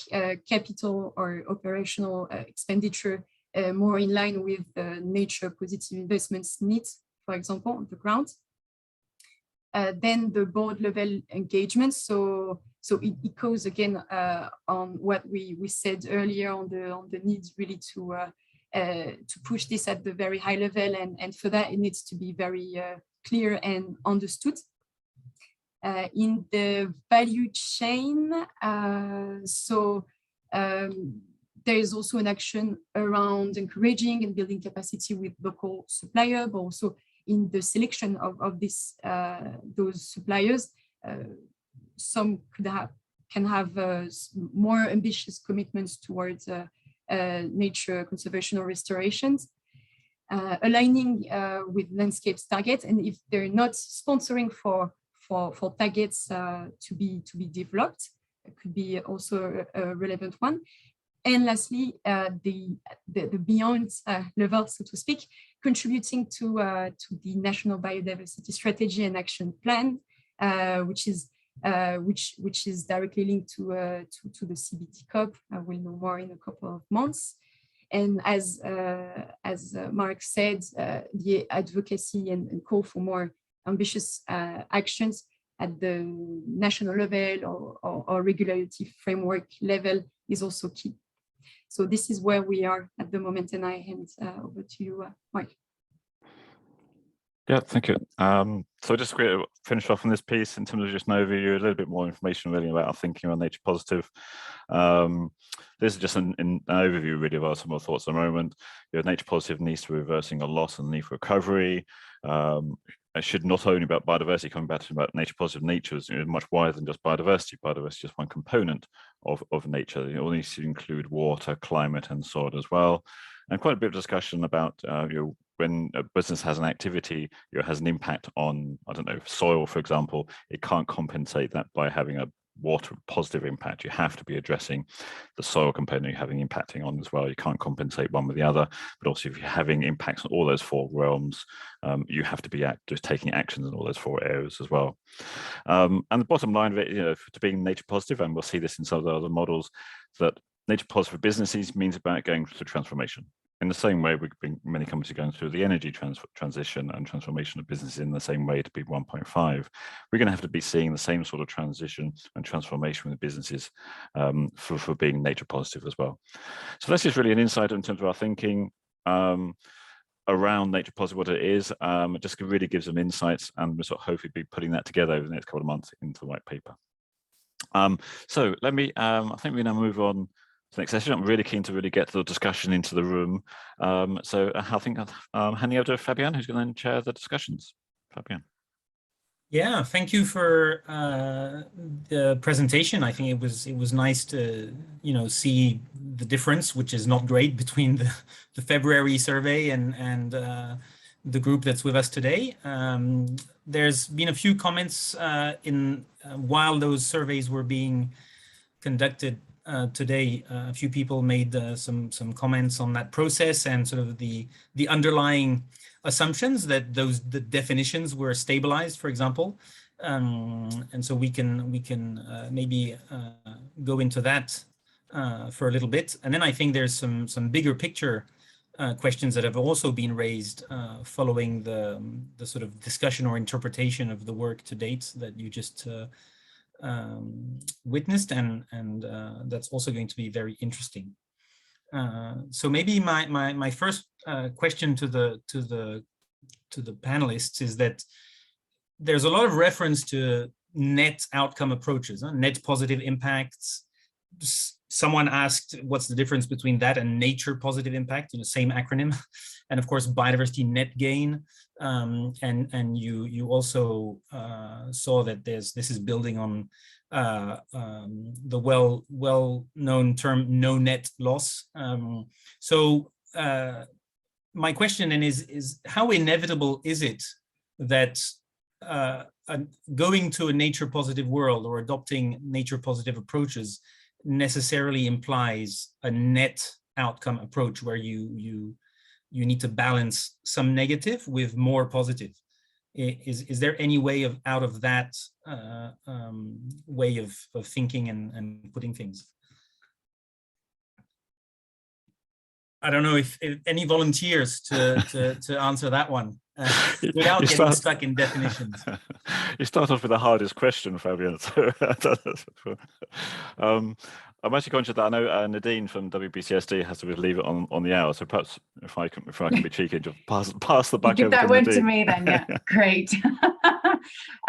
capital or operational expenditure more in line with nature positive investments needs, for example, on the ground. Then the board level engagement. So it goes again on what we said earlier on the needs really to push this at the very high level, and for that it needs to be very clear and understood. In the value chain, there is also an action around encouraging and building capacity with local suppliers, but also in the selection of those suppliers. Some can have more ambitious commitments towards nature conservation or restorations, aligning with landscapes targets, and if they're not sponsoring for targets to be developed, it could be also a relevant one. And lastly, the beyond level, so to speak, contributing to the National Biodiversity Strategy and Action Plan, which is directly linked to the CBT COP. We'll know more in a couple of months. And as Mark said, the advocacy and call for more ambitious actions at the national level or regulatory framework level is also key. So this is where we are at the moment, and I hand over to you, Mark. Yeah, thank you. So just to finish off on this piece in terms of just an overview, a little bit more information really about our thinking on nature positive. This is just an overview really of some of our thoughts at the moment. Nature positive needs to be reversing a loss and the need for recovery. It should not only about biodiversity, coming back to about nature positive nature is much wider than just biodiversity. Biodiversity is just one component of nature. It all needs to include water, climate, and soil as well. And quite a bit of discussion about when a business has an activity, has an impact on, I don't know, soil, for example, it can't compensate that by having a water positive impact. You have to be addressing the soil component you're having impacting on as well. You can't compensate one with the other, but also if you're having impacts on all those four realms, you have to be just taking actions in all those four areas as well. And the bottom line of it, to being nature positive, and we'll see this in some of the other models, that nature positive businesses means about going through transformation. In the same way, many companies are going through the energy transition and transformation of businesses in the same way to be 1.5. We're going to have to be seeing the same sort of transition and transformation with businesses for being nature positive as well. So that's just really an insight in terms of our thinking around nature positive, what it is. It just really gives them insights, and we'll sort of hopefully be putting that together over the next couple of months into the white paper. So let me, I think we now move on to the next session. I'm really keen to really get the discussion into the room. So I think I'm handing over to Fabienne, who's going to chair the discussions. Fabienne. Yeah, thank you for the presentation. I think it was nice to see the difference, which is not great, between the February survey and the group that's with us today. There's been a few comments while those surveys were being conducted today. A few people made some comments on that process and sort of the underlying assumptions that the definitions were stabilized, for example, and so we can maybe go into that for a little bit, and then I think there's some bigger picture questions that have also been raised following the sort of discussion or interpretation of the work to date that you just witnessed, and that's also going to be very interesting. So maybe my first question to the panelists is that there's a lot of reference to net outcome approaches, net positive impacts. Someone asked, what's the difference between that and nature positive impact? Same acronym, and of course biodiversity net gain. And you also saw that this is building on the well-known term no net loss. So my question then is how inevitable is it that going to a nature positive world or adopting nature positive approaches necessarily implies a net outcome approach where you need to balance some negative with more positive? Is there any way out of that way of thinking and putting things? I don't know if any volunteers to answer that one without getting stuck in definitions. You start off with the hardest question, Fabian. So, I'm actually conscious that I know Nadine from WBCSD has to leave it on the hour. So perhaps if I can be cheeky, just pass the back over to Nadine. Give that one to me then, yeah. Great.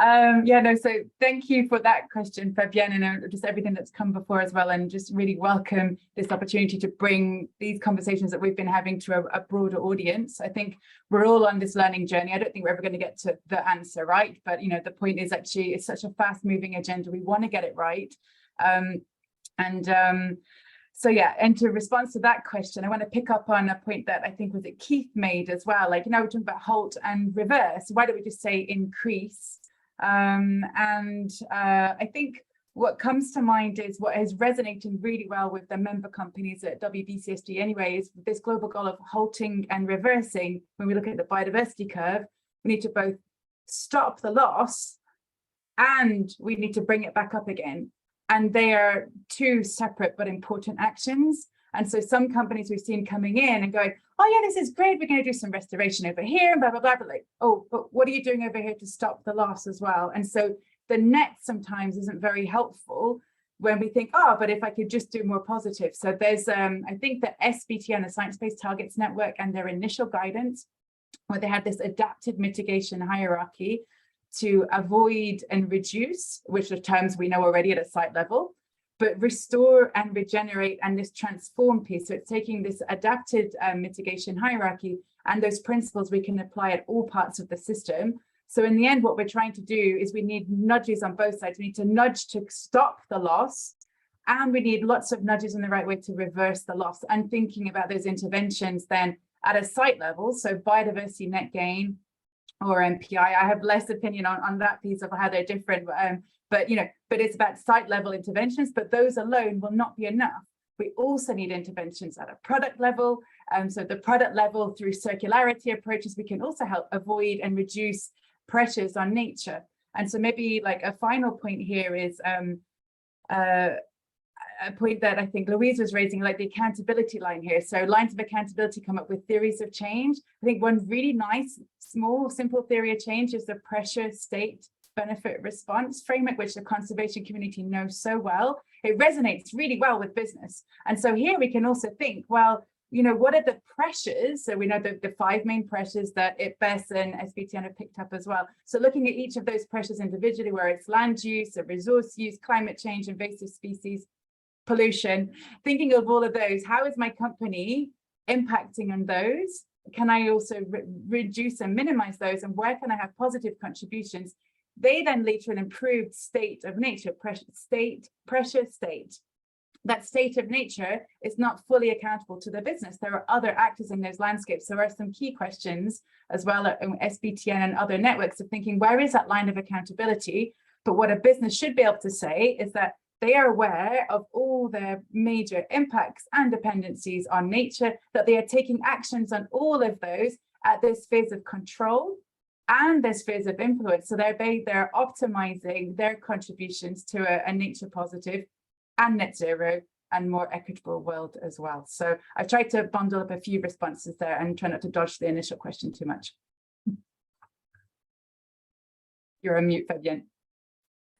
So thank you for that question, Fabienne, and just everything that's come before as well, and just really welcome this opportunity to bring these conversations that we've been having to a broader audience. I think we're all on this learning journey. I don't think we're ever going to get to the answer, right? But the point is actually it's such a fast-moving agenda. We want to get it right. So yeah, and to respond to that question, I want to pick up on a point that I think was it Keith made as well. Like, we're talking about halt and reverse. Why don't we just say increase? I think what comes to mind is what is resonating really well with the member companies at WBCSG anyway, is this global goal of halting and reversing. When we look at the biodiversity curve, we need to both stop the loss and we need to bring it back up again. And they are two separate but important actions. And so some companies we've seen coming in and going, oh yeah, this is great, we're going to do some restoration over here, and blah, blah, blah, but like, oh, but what are you doing over here to stop the loss as well? And so the net sometimes isn't very helpful when we think, oh, but if I could just do more positive. So there's, I think the SBTN, the Science Based Targets Network, and their initial guidance, where they had this adapted mitigation hierarchy to avoid and reduce, which are terms we know already at a site level, but restore and regenerate and this transform piece. So it's taking this adapted mitigation hierarchy and those principles we can apply at all parts of the system. So in the end, what we're trying to do is we need nudges on both sides. We need to nudge to stop the loss, and we need lots of nudges in the right way to reverse the loss, and thinking about those interventions then at a site level. So biodiversity net gain or MPI, I have less opinion on that piece of how they're different, but it's about site level interventions, but those alone will not be enough. We also need interventions at a product level. So the product level, through circularity approaches, we can also help avoid and reduce pressures on nature. And so maybe like a final point here is a point that I think Louise was raising, like the accountability line here. So lines of accountability come up with theories of change. I think one really nice, small, simple theory of change is the pressure, state, benefit, response framework, which the conservation community knows so well. It resonates really well with business. And so here we can also think, well, what are the pressures? So we know the 5 main pressures that IPBES and SBTN have picked up as well. So looking at each of those pressures individually, where it's land use, or resource use, climate change, invasive species, pollution, thinking of all of those, how is my company impacting on those? Can I also reduce and minimize those? And where can I have positive contributions? They then lead to an improved state of nature, pressure, state. That state of nature is not fully accountable to the business. There are other actors in those landscapes. So there are some key questions as well at SBTN and other networks of thinking, where is that line of accountability? But what a business should be able to say is that they are aware of all their major impacts and dependencies on nature, that they are taking actions on all of those at this phase of control and this phase of influence. So they're optimizing their contributions to a nature positive and net zero and more equitable world as well. So I've tried to bundle up a few responses there and try not to dodge the initial question too much. You're on mute, Fabienne.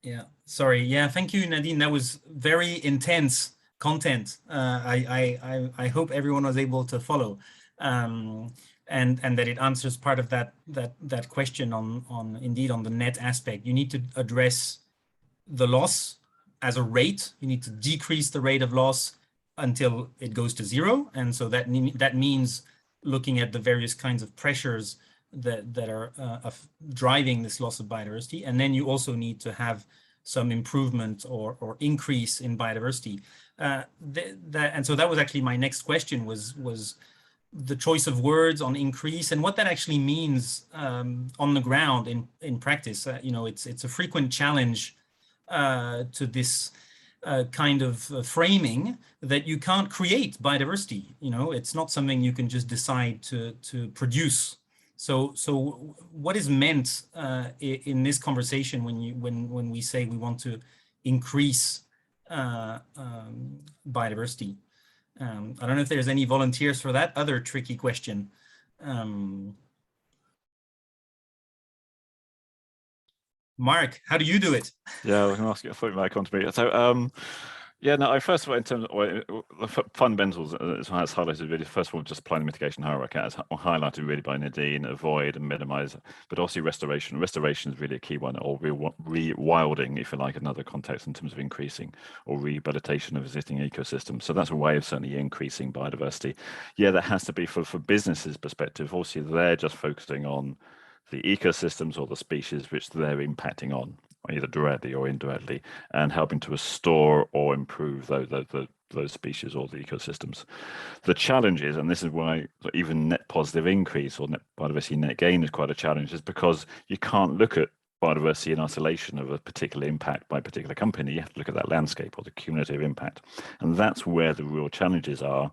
Yeah, sorry. Yeah, thank you, Nadine. That was very intense content. I hope everyone was able to follow, and that it answers part of that question on indeed on the net aspect. You need to address the loss as a rate. You need to decrease the rate of loss until it goes to zero, and so that means looking at the various kinds of pressures that are driving this loss of biodiversity. And then you also need to have some improvement or increase in biodiversity. And so that was actually my next question, was the choice of words on increase and what that actually means on the ground in practice. It's a frequent challenge to this kind of framing that you can't create biodiversity. It's not something you can just decide to produce. So what is meant in this conversation when we say we want to increase biodiversity? I don't know if there's any volunteers for that other tricky question. Mark, how do you do it? Yeah, I can ask you. I thought you might come to me. So, yeah, no. First of all, in terms of the fundamentals, as highlighted, really. First of all, just applying the mitigation hierarchy, as highlighted really by Nadine. Avoid and minimize, but also restoration. Restoration is really a key one, or rewilding, if you like, another context in terms of increasing or rehabilitation of existing ecosystems. So that's a way of certainly increasing biodiversity. Yeah, that has to be for businesses' perspective. Also, they're just focusing on the ecosystems or the species which they're impacting on. either directly or indirectly, and helping to restore or improve those species or the ecosystems. The challenge is, and this is why even net positive increase or net biodiversity net gain is quite a challenge, is because you can't look at biodiversity in isolation of a particular impact by a particular company. You have to look at that landscape or the cumulative impact. And that's where the real challenges are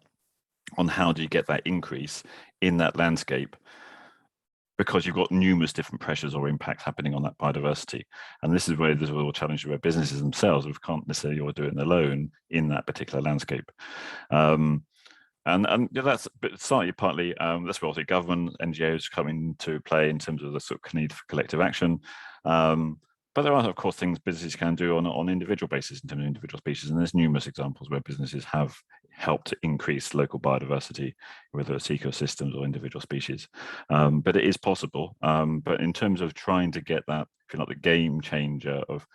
on how do you get that increase in that landscape, because you've got numerous different pressures or impacts happening on that biodiversity. And this is where there's a real challenge where businesses themselves can't necessarily all do it alone in that particular landscape. And that's slightly partly, that's where also government, NGOs come into play in terms of the sort of need for collective action. But there are, of course, things businesses can do on individual basis in terms of individual species. And there's numerous examples where businesses have helped to increase local biodiversity, whether it's ecosystems or individual species. But it is possible. But in terms of trying to get that, if you're not the game changer of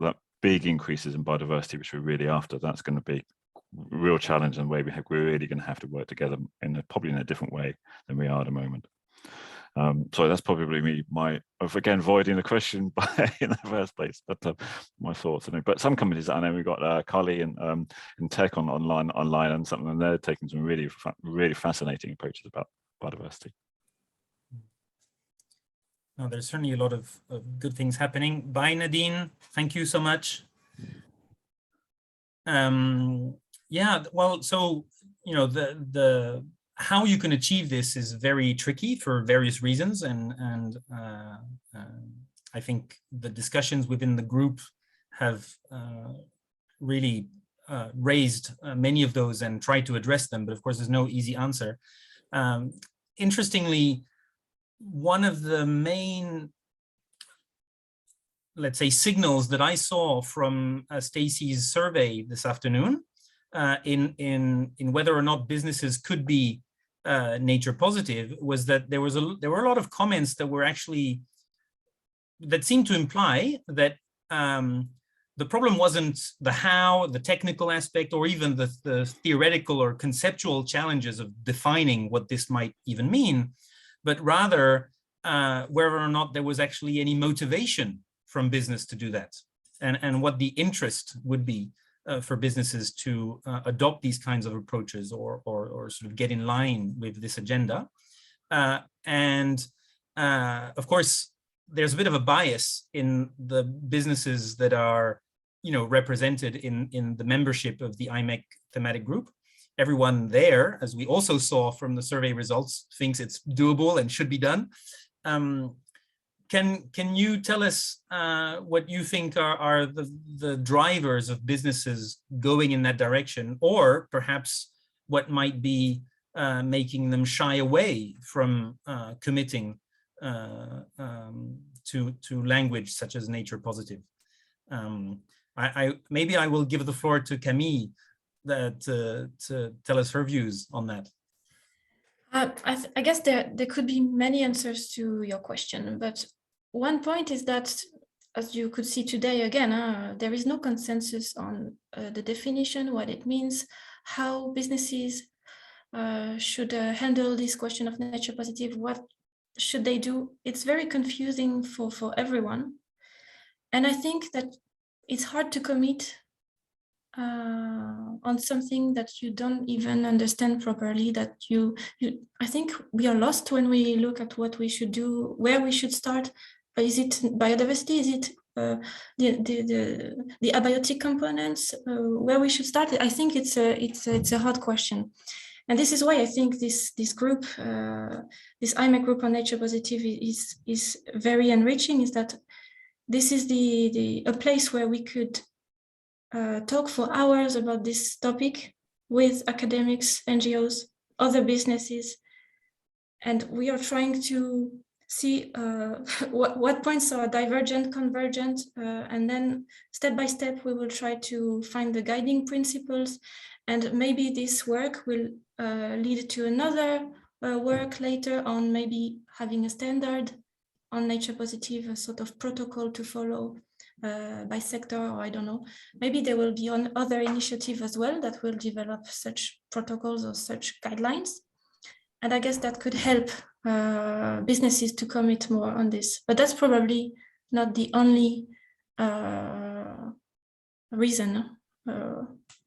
that big increases in biodiversity, which we're really after, that's going to be a real challenge, and where we're really going to have to work together probably in a different way than we are at the moment. So that's probably me, again, voiding the question in the first place, but my thoughts. But some companies, I know we've got Carly in tech online and something, and they're taking some really fascinating approaches about biodiversity. No, there's certainly a lot of good things happening. Bye, Nadine. Thank you so much. Yeah, well, so, you know, the how you can achieve this is very tricky for various reasons, and I think the discussions within the group have really raised many of those and tried to address them, but of course there's no easy answer. Interestingly, one of the main, let's say, signals that I saw from Stacey's survey this afternoon in whether or not businesses could be nature positive was that there were a lot of comments that were actually, that seemed to imply that the problem wasn't the how, the technical aspect, or even the theoretical or conceptual challenges of defining what this might even mean, but rather whether or not there was actually any motivation from business to do that, and what the interest would be for businesses to adopt these kinds of approaches or sort of get in line with this agenda. And of course, there's a bit of a bias in the businesses that are, you know, represented in the membership of the IMEC Thematic Group. Everyone there, as we also saw from the survey results, thinks it's doable and should be done. Can you tell us what you think are the drivers of businesses going in that direction, or perhaps what might be making them shy away from committing to language such as nature positive? Maybe I will give the floor to Camille to tell us her views on that. I guess there could be many answers to your question, but one point is that, as you could see today again, there is no consensus on the definition, what it means, how businesses should handle this question of nature positive, what should they do. It's very confusing for everyone. And I think that it's hard to commit on something that you don't even understand properly, that I think we are lost when we look at what we should do, where we should start. Is it biodiversity? Is it the abiotic components? Where we should start? I think it's a hard question, and this is why I think this group, this IMEC group on nature positive, is very enriching. Is that this is a place where we could talk for hours about this topic with academics, NGOs, other businesses, and we are trying to see what points are divergent, convergent, and then step by step we will try to find the guiding principles, and maybe this work will lead to another work later on, maybe having a standard on nature positive, a sort of protocol to follow by sector, or I don't know. Maybe there will be other initiatives as well that will develop such protocols or such guidelines. And I guess that could help businesses to commit more on this. But that's probably not the only reason.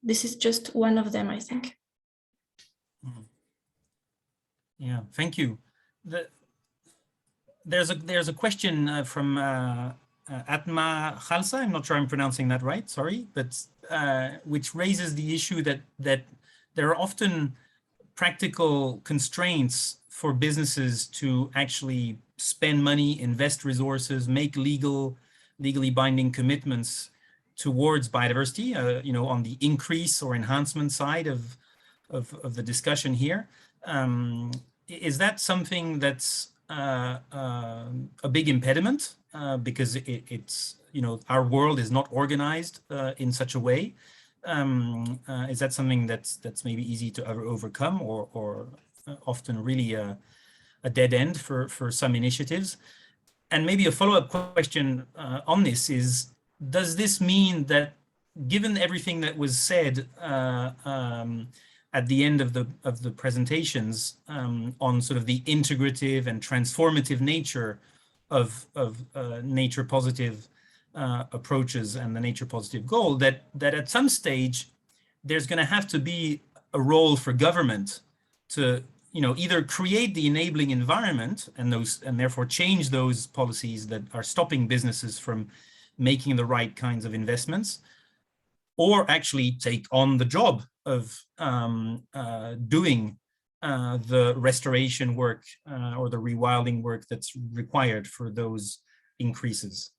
This is just one of them, I think. Yeah, thank you. There's a question from Atma Khalsa. I'm not sure I'm pronouncing that right. Sorry, but which raises the issue that there are often practical constraints for businesses to actually spend money, invest resources, make legally binding commitments towards biodiversity, on the increase or enhancement side of the discussion here. Is that something that's a big impediment because it's, our world is not organized in such a way? Is that something that's maybe easy to overcome or often really a dead end for some initiatives? And maybe a follow-up question on this is, does this mean that given everything that was said at the end of the presentations on sort of the integrative and transformative nature of nature positive approaches and the nature positive goal, that at some stage there's going to have to be a role for government to either create the enabling environment and therefore change those policies that are stopping businesses from making the right kinds of investments, or actually take on the job of doing the restoration work or the rewilding work that's required for those increases.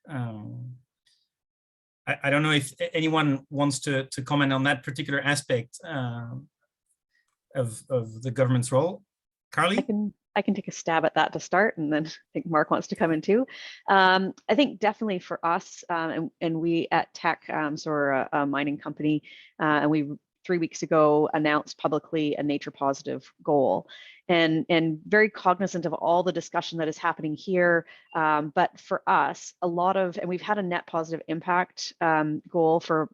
I don't know if anyone wants to comment on that particular aspect of the government's role. Carly? I can take a stab at that to start, and then I think Mark wants to come in too. I think definitely for us, and we at Tech, so we're a mining company, and we 3 weeks ago announced publicly a nature positive goal, and very cognizant of all the discussion that is happening here. But for us, and we've had a net positive impact goal for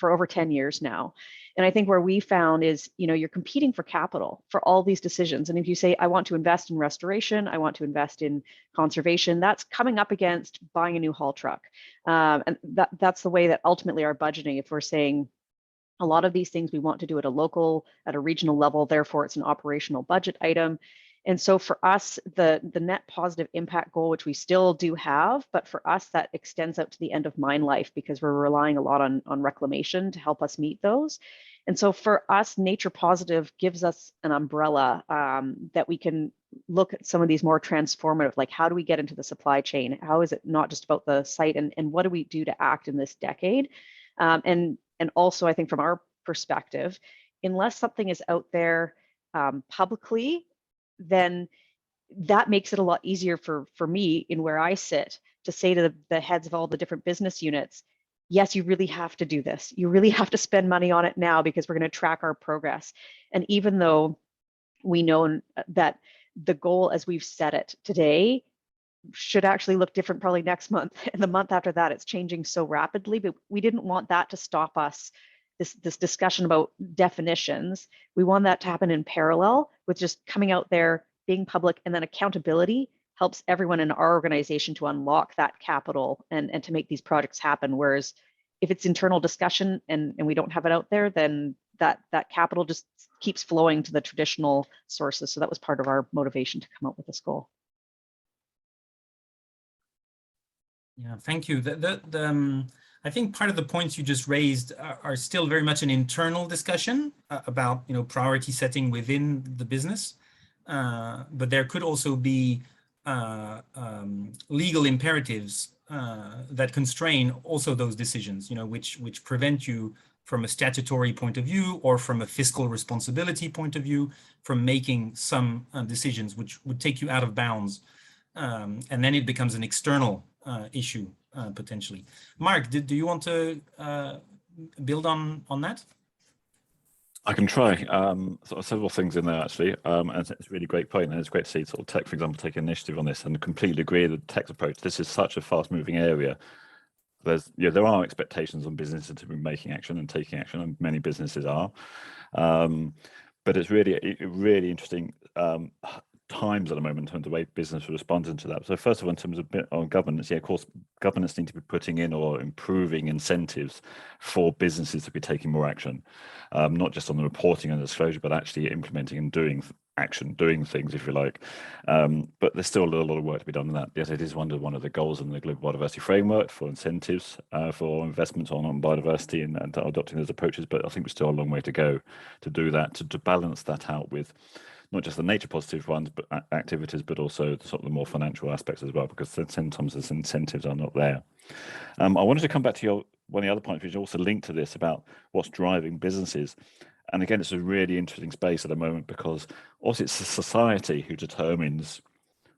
over 10 years now. And I think where we found is, you're competing for capital for all these decisions. And if you say, I want to invest in restoration, I want to invest in conservation, that's coming up against buying a new haul truck. And that's the way that ultimately our budgeting, if we're saying a lot of these things we want to do at a regional level, therefore it's an operational budget item. And so for us, the net positive impact goal, which we still do have, but for us that extends out to the end of mine life because we're relying a lot on reclamation to help us meet those. And so for us, nature positive gives us an umbrella that we can look at some of these more transformative, like how do we get into the supply chain? How is it not just about the site, and what do we do to act in this decade? And also I think from our perspective, unless something is out there publicly, then that makes it a lot easier for me in where I sit to say to the heads of all the different business units, yes, you really have to do this. You really have to spend money on it now because we're going to track our progress. And even though we know that the goal as we've set it today should actually look different probably next month and the month after that, it's changing so rapidly, but we didn't want that to stop us. This discussion about definitions, we want that to happen in parallel with just coming out there, being public, and then accountability helps everyone in our organization to unlock that capital and to make these projects happen. Whereas if it's internal discussion and we don't have it out there, then that capital just keeps flowing to the traditional sources. So that was part of our motivation to come up with this goal. Yeah, thank you. I think part of the points you just raised are still very much an internal discussion about priority setting within the business, but there could also be legal imperatives that constrain also those decisions, which prevent you from a statutory point of view or from a fiscal responsibility point of view from making some decisions which would take you out of bounds, and then it becomes an external issue potentially. Mark, do you want to build on that? I can try. Sort of several things in there actually, and it's a really great point, and it's great to see sort of Tech, for example, take initiative on this, and completely agree with Tech's approach. This is such a fast-moving area. There are expectations on businesses to be making action and taking action, and many businesses are. But it's really interesting times at the moment in terms of the way business are responding to that. So first of all, in terms of on governance, yeah, of course, governments need to be putting in or improving incentives for businesses to be taking more action, not just on the reporting and disclosure, but actually implementing and doing action, doing things, if you like. But there's still a lot of work to be done on that. Yes, it is one of the goals in the Global Biodiversity Framework for incentives for investments on biodiversity and adopting those approaches. But I think there's still a long way to go to do that, to balance that out with not just the nature positive ones, but activities, but also sort of the more financial aspects as well, because sometimes those incentives are not there. I wanted to come back to one of the other points, which is also linked to this about what's driving businesses. And again, it's a really interesting space at the moment, because also it's the society who determines,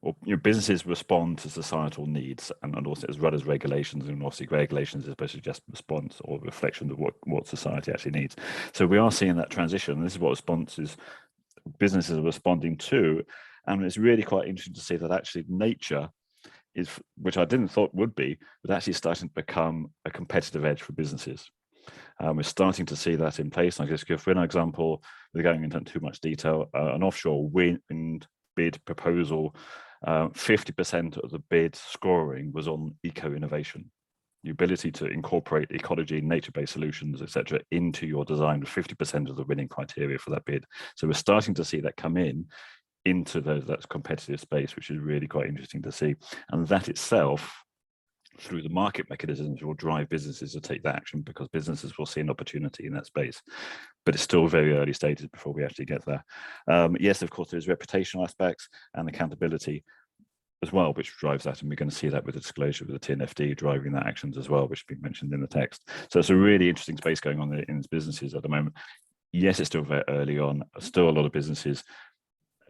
or businesses respond to societal needs, and also as well as regulations, and obviously regulations is basically just response or reflection of what society actually needs. So we are seeing that transition, and this is what businesses are responding to. And it's really quite interesting to see that actually nature is, which I didn't thought would be, but actually starting to become a competitive edge for businesses. We're starting to see that in place. I just give an example, without going into too much detail, an offshore wind bid proposal, 50% of the bid scoring was on eco-innovation. The ability to incorporate ecology, nature-based solutions, etc., into your design was 50% of the winning criteria for that bid. So we're starting to see that come into that competitive space, which is really quite interesting to see. And that itself, through the market mechanisms, will drive businesses to take that action, because businesses will see an opportunity in that space. But it's still very early stages before we actually get there. Yes, of course, there's reputational aspects and accountability as well, which drives that, and we're going to see that with the disclosure with the TNFD driving that actions as well, which has been mentioned in the text. So it's a really interesting space going on in businesses at the moment. Yes, it's still very early on, still a lot of businesses,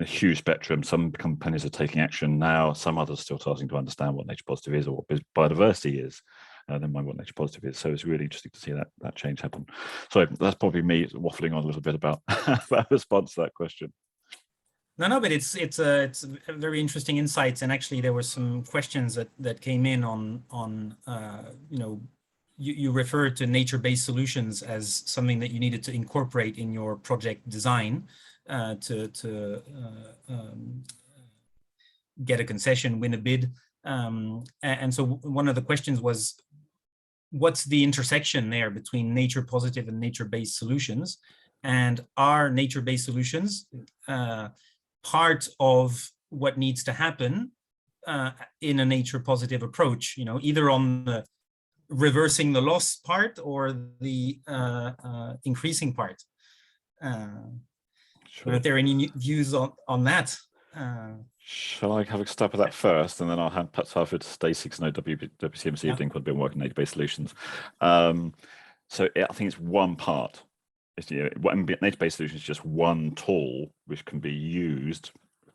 a huge spectrum. Some companies are taking action now, some others are still starting to understand what nature positive is, or what biodiversity is, and then what nature positive is. So it's really interesting to see that change happen. So that's probably me waffling on a little bit about that response to that question. No, but it's a very interesting insights, and actually there were some questions that came in on you referred to nature-based solutions as something that you needed to incorporate in your project design to get a concession, win a bid, and so one of the questions was, what's the intersection there between nature positive and nature-based solutions, and are nature-based solutions part of what needs to happen in a nature positive approach, either on the reversing the loss part or the increasing part. Sure. Are there any views on that? Shall I have a stab at that first, and then I'll hand perhaps over to Stacey, because I know WCMC have done quite a bit of work in nature-based solutions. So I think it's one part. Nature-based solutions is just one tool which can be used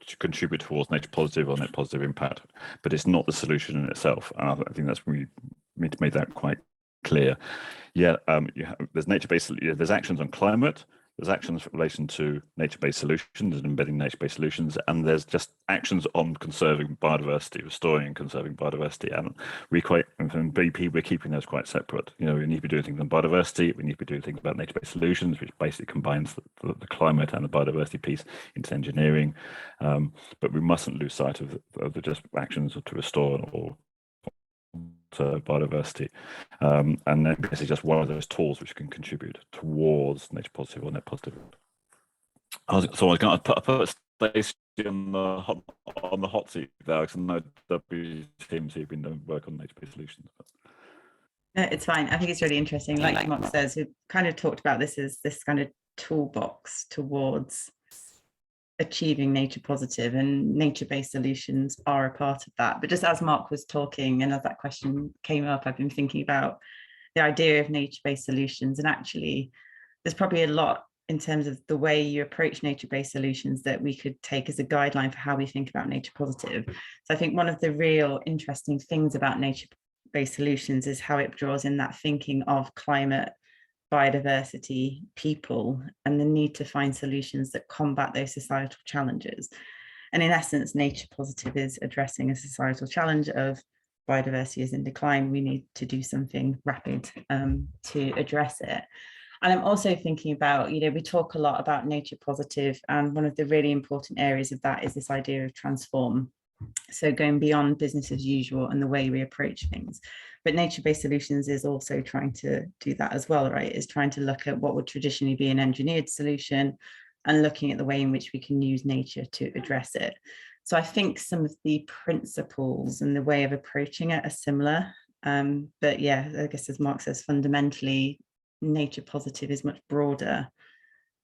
to contribute towards nature positive or net positive impact, but it's not the solution in itself. And I think that's we need to make that quite clear. Yeah, there's nature-based. There's actions on climate. There's actions in relation to nature-based solutions and embedding nature-based solutions, and there's just actions on conserving biodiversity, restoring and conserving biodiversity. And from BP, we're keeping those quite separate. We need to be doing things on biodiversity. We need to be doing things about nature-based solutions, which basically combines the climate and the biodiversity piece into engineering. But we mustn't lose sight of the just actions to restore or biodiversity, and then this is just one of those tools which can contribute towards nature positive or net positive. I was going to put Stacey on the hot seat there, because I know WCMC have been doing work on nature-based solutions. No, it's fine. I think it's really interesting. Like Mark says, we've kind of talked about this as this kind of toolbox towards achieving nature positive, and nature-based solutions are a part of that. But just as Mark was talking and as that question came up, I've been thinking about the idea of nature-based solutions, and actually there's probably a lot in terms of the way you approach nature-based solutions that we could take as a guideline for how we think about nature positive. So I think one of the real interesting things about nature-based solutions is how it draws in that thinking of climate, biodiversity, people, and the need to find solutions that combat those societal challenges. And in essence, nature positive is addressing a societal challenge of biodiversity is in decline. We need to do something rapid to address it. And I'm also thinking about, we talk a lot about nature positive, and one of the really important areas of that is this idea of transform. So going beyond business as usual and the way we approach things. But nature-based solutions is also trying to do that as well, right? Is trying to look at what would traditionally be an engineered solution and looking at the way in which we can use nature to address it. So I think some of the principles and the way of approaching it are similar. But yeah, I guess as Mark says, fundamentally, nature positive is much broader,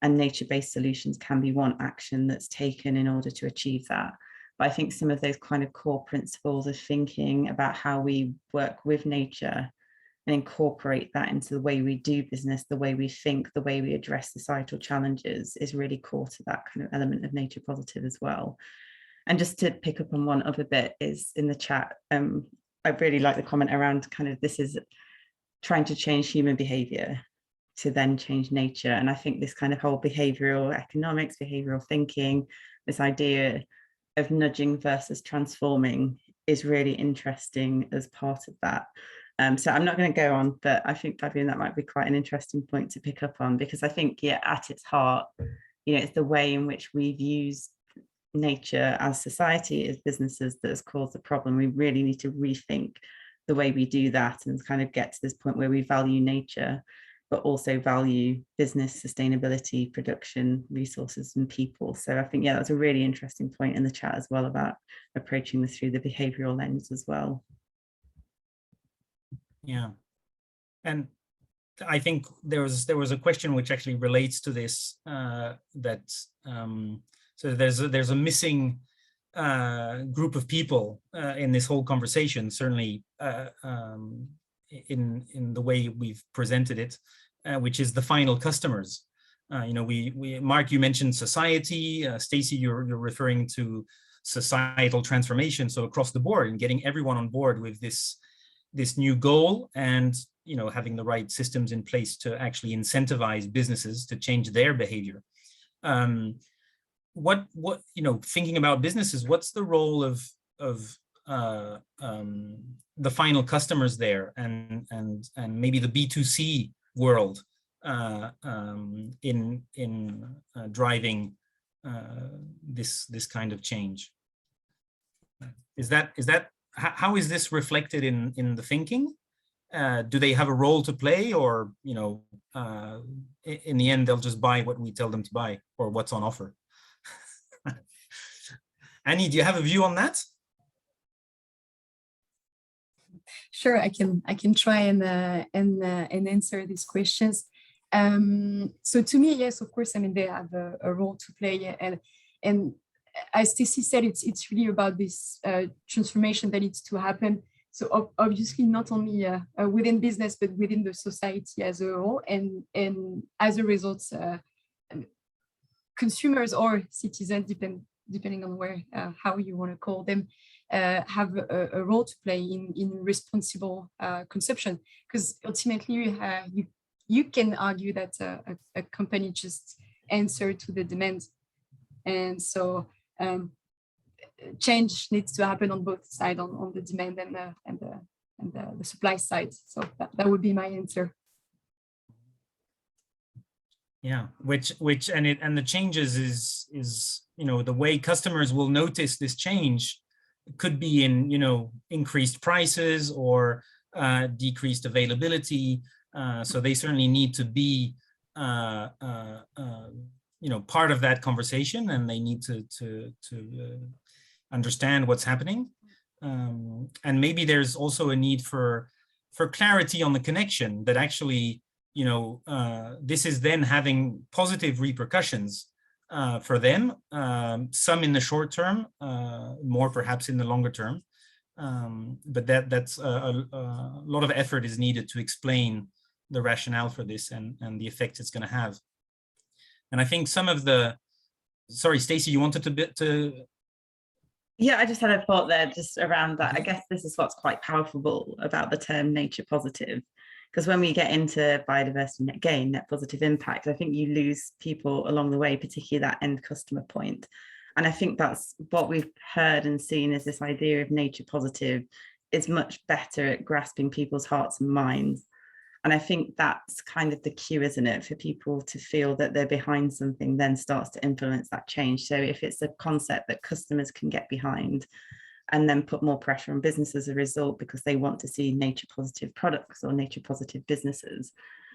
and nature-based solutions can be one action that's taken in order to achieve that. But I think some of those kind of core principles of thinking about how we work with nature and incorporate that into the way we do business, the way we think, the way we address societal challenges is really core to that kind of element of nature positive as well. And just to pick up on one other bit is in the chat, I really like the comment around kind of this is trying to change human behavior to then change nature. And I think this kind of whole behavioral economics, behavioral thinking, this idea of nudging versus transforming is really interesting as part of that. So I'm not going to go on, but I think, Fabian, that might be quite an interesting point to pick up on, because I think, yeah, at its heart, it's the way in which we've used nature as society, as businesses, that has caused the problem. We really need to rethink the way we do that and kind of get to this point where we value nature, but also value business, sustainability, production, resources, and people. So I think, yeah, that's a really interesting point in the chat as well about approaching this through the behavioral lens as well. Yeah, and I think there was a question which actually relates to this, so there's a missing group of people in this whole conversation, certainly in the way we've presented it, which is the final customers. Mark, you mentioned society. Stacey, you're referring to societal transformation, so across the board, and getting everyone on board with this new goal, and having the right systems in place to actually incentivize businesses to change their behavior. Thinking about businesses, what's the role of the final customers there, and maybe the B2C world in driving this kind of change? How is this reflected in the thinking? Do they have a role to play, or in the end they'll just buy what we tell them to buy or what's on offer? Annie, do you have a view on that? Sure, I can try and answer these questions. So to me, yes, of course, I mean, they have a role to play, and as Stacey said, it's really about this transformation that needs to happen. So obviously not only within business, but within the society as a whole, and as a result, consumers or citizens, depending on how you want to call them, have a role to play in responsible consumption, because ultimately you can argue that a company just answered to the demand, and so change needs to happen on both sides, on the demand and the supply side. So that would be my answer. Yeah, which the changes is the way customers will notice this change could be in increased prices or decreased availability. So they certainly need to be part of that conversation, and they need to understand what's happening. And maybe there's also a need for clarity on the connection, that actually this is then having positive repercussions for them, some in the short term, more perhaps in the longer term. But that's a lot of effort is needed to explain the rationale for this and the effect it's going to have. And I think some of the, sorry, Stacey, you wanted to Yeah, I just had a thought there just around that. I guess this is what's quite powerful about the term nature positive, because when we get into biodiversity net gain, net positive impact, I think you lose people along the way, particularly that end customer point. And I think that's what we've heard and seen, is this idea of nature positive is much better at grasping people's hearts and minds. And I think that's kind of the cue, isn't it, for people to feel that they're behind something, then starts to influence that change. So if it's a concept that customers can get behind, and then put more pressure on business as a result because they want to see nature positive products or nature positive businesses.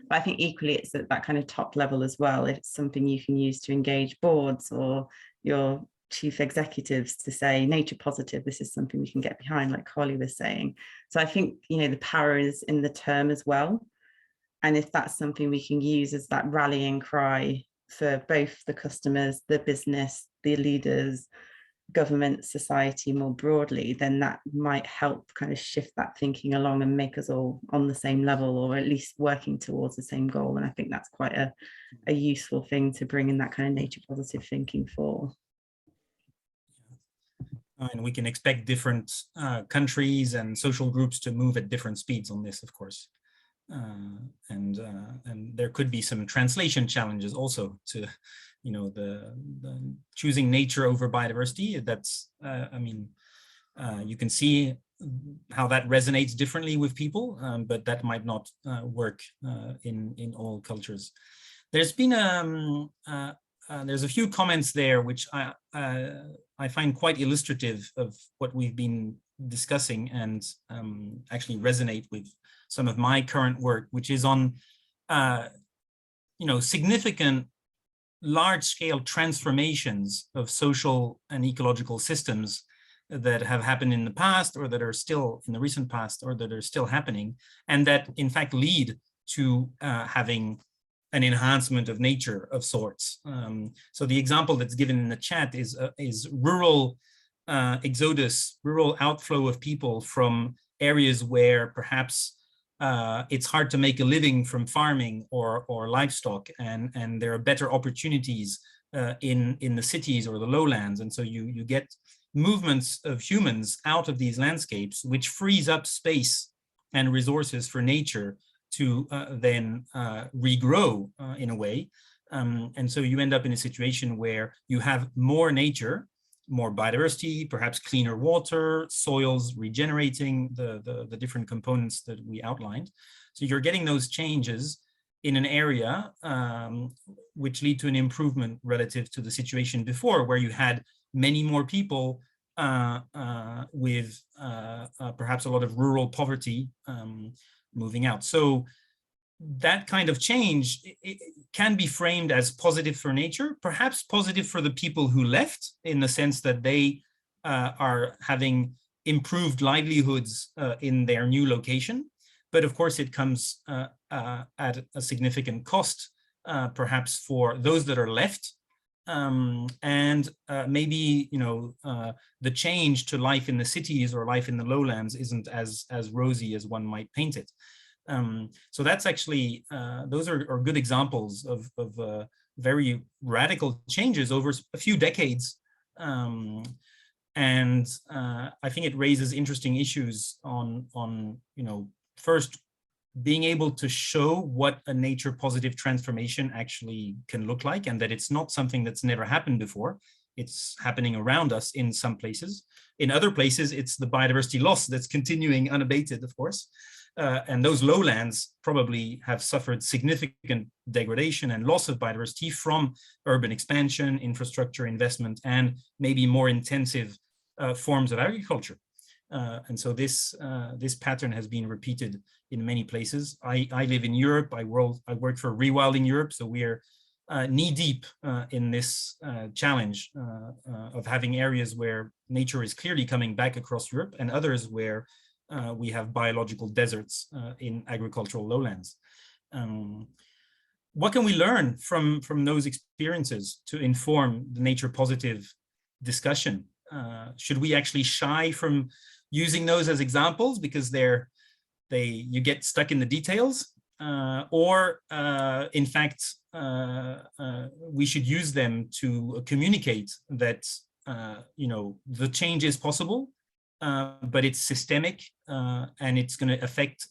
But I think equally it's at that kind of top level as well. It's something you can use to engage boards or your chief executives to say nature positive, this is something we can get behind, like Holly was saying. So I think, you know, the power is in the term as well. And if that's something we can use as that rallying cry for both the customers, the business, the leaders, government, society more broadly, then that might help kind of shift that thinking along and make us all on the same level, or at least working towards the same goal. And I think that's quite a useful thing to bring in that kind of nature positive thinking for. And we can expect different countries and social groups to move at different speeds on this, of course. And there could be some translation challenges also to, you know, the choosing nature over biodiversity. That's, I mean, you can see how that resonates differently with people, but that might not work in all cultures. There's been there's a few comments there which I find quite illustrative of what we've been discussing, and actually resonate with some of my current work, which is on you know, significant large-scale transformations of social and ecological systems that have happened in the past, or that are still in the recent past, or that are still happening, and that in fact lead to having an enhancement of nature of sorts. So the example that's given in the chat is rural exodus, rural outflow of people from areas where perhaps it's hard to make a living from farming or livestock, and there are better opportunities in the cities or the lowlands. And so you get movements of humans out of these landscapes, which frees up space and resources for nature to then regrow in a way. And so you end up in a situation where you have more nature, more biodiversity, perhaps cleaner water, soils regenerating, the different components that we outlined. So you're getting those changes in an area which lead to an improvement relative to the situation before, where you had many more people with perhaps a lot of rural poverty moving out. So that kind of change, it can be framed as positive for nature, perhaps positive for the people who left, in the sense that they are having improved livelihoods in their new location. But of course, it comes at a significant cost, perhaps for those that are left. And maybe, you know, the change to life in the cities or life in the lowlands isn't as rosy as one might paint it. So that's actually, those are good examples of very radical changes over a few decades. And I think it raises interesting issues on, you know, first, being able to show what a nature positive transformation actually can look like, and that it's not something that's never happened before. It's happening around us in some places. In other places, it's the biodiversity loss that's continuing unabated, of course. And those lowlands probably have suffered significant degradation and loss of biodiversity from urban expansion, infrastructure investment, and maybe more intensive forms of agriculture. And so this pattern has been repeated in many places. I live in Europe. I work for Rewilding Europe, so we are knee deep in this challenge of having areas where nature is clearly coming back across Europe, and others where we have biological deserts in agricultural lowlands. What can we learn from those experiences to inform the nature positive discussion? Should we actually shy from using those as examples because you get stuck in the details, or in fact we should use them to communicate that you know, the change is possible, but it's systemic, and it's going to affect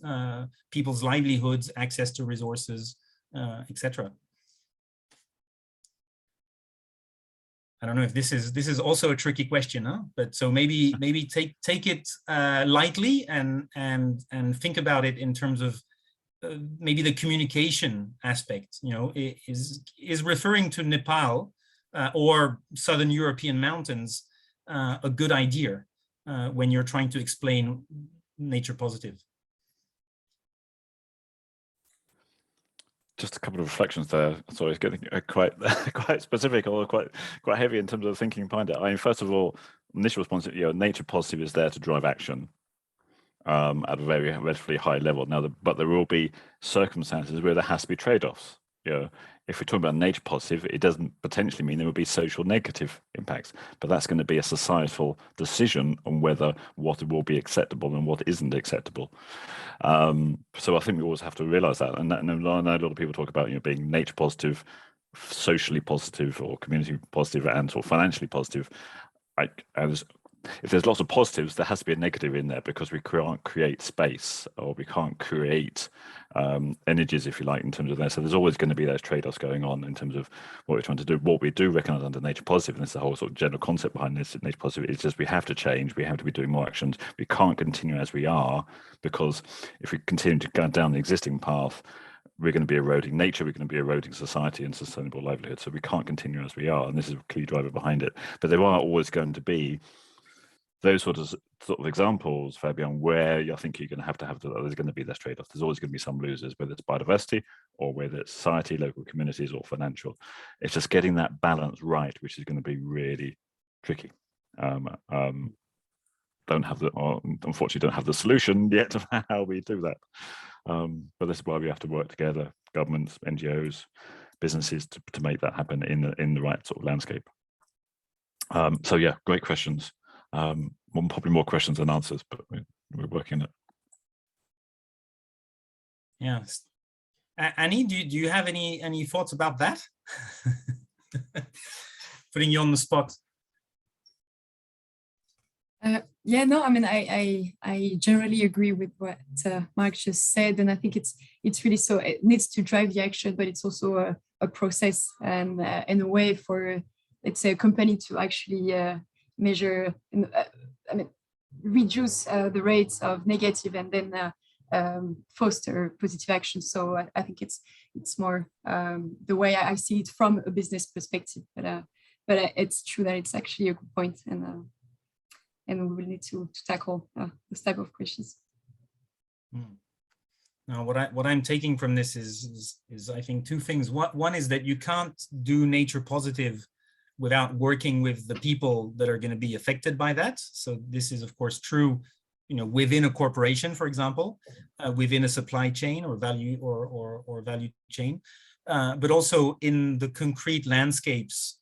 people's livelihoods, access to resources, etc. I don't know if this is also a tricky question, huh? But so maybe take it lightly and think about it in terms of maybe the communication aspect, is referring to Nepal or Southern European mountains a good idea when you're trying to explain nature positive? Just a couple of reflections there. Sorry, it's getting quite specific or quite heavy in terms of the thinking behind it. I mean, first of all, initial response, nature positive is there to drive action at a very relatively high level. Now, but there will be circumstances where there has to be trade-offs. If we're talking about nature positive, it doesn't potentially mean there will be social negative impacts, but that's going to be a societal decision on whether what will be acceptable and what isn't acceptable. So I think we always have to realize that. And I know a lot of people talk about being nature positive, socially positive, or community positive, and or financially positive. If there's lots of positives, there has to be a negative in there, because we can't create space, or we can't create energies, if you like, in terms of that. So there's always going to be those trade-offs going on in terms of what we're trying to do. What we do recognize under nature positive, and it's the whole sort of general concept behind this nature positive, is just we have to change. We have to be doing more actions. We can't continue as we are, because if we continue to go down the existing path, we're going to be eroding nature, we're going to be eroding society and sustainable livelihood. So we can't continue as we are, and this is a key driver behind it. But there are always going to be those sort of examples, Fabian, where I think you're going to have there's going to be this trade-off. There's always going to be some losers, whether it's biodiversity or whether it's society, local communities, or financial. It's just getting that balance right, which is going to be really tricky. Unfortunately, don't have the solution yet of how we do that. But this is why we have to work together, governments, NGOs, businesses, to make that happen in the right sort of landscape. So yeah, great questions. Probably more questions than answers, but we're working it. Yes. Annie, do you have any thoughts about that? Putting you on the spot. Yeah, no, I mean, I generally agree with what Mark just said, and I think it's really so it needs to drive the action, but it's also a process and a way for, let's say, a company to actually measure, reduce the rates of negative and then foster positive action. So I think it's more the way I see it from a business perspective. But it's true that it's actually a good point, and we will need to tackle this type of questions. Now, what I'm taking from this is I think two things. One is that you can't do nature positive without working with the people that are going to be affected by that. So this is, of course, true, within a corporation, for example, within a supply chain or value or value chain, but also in the concrete landscapes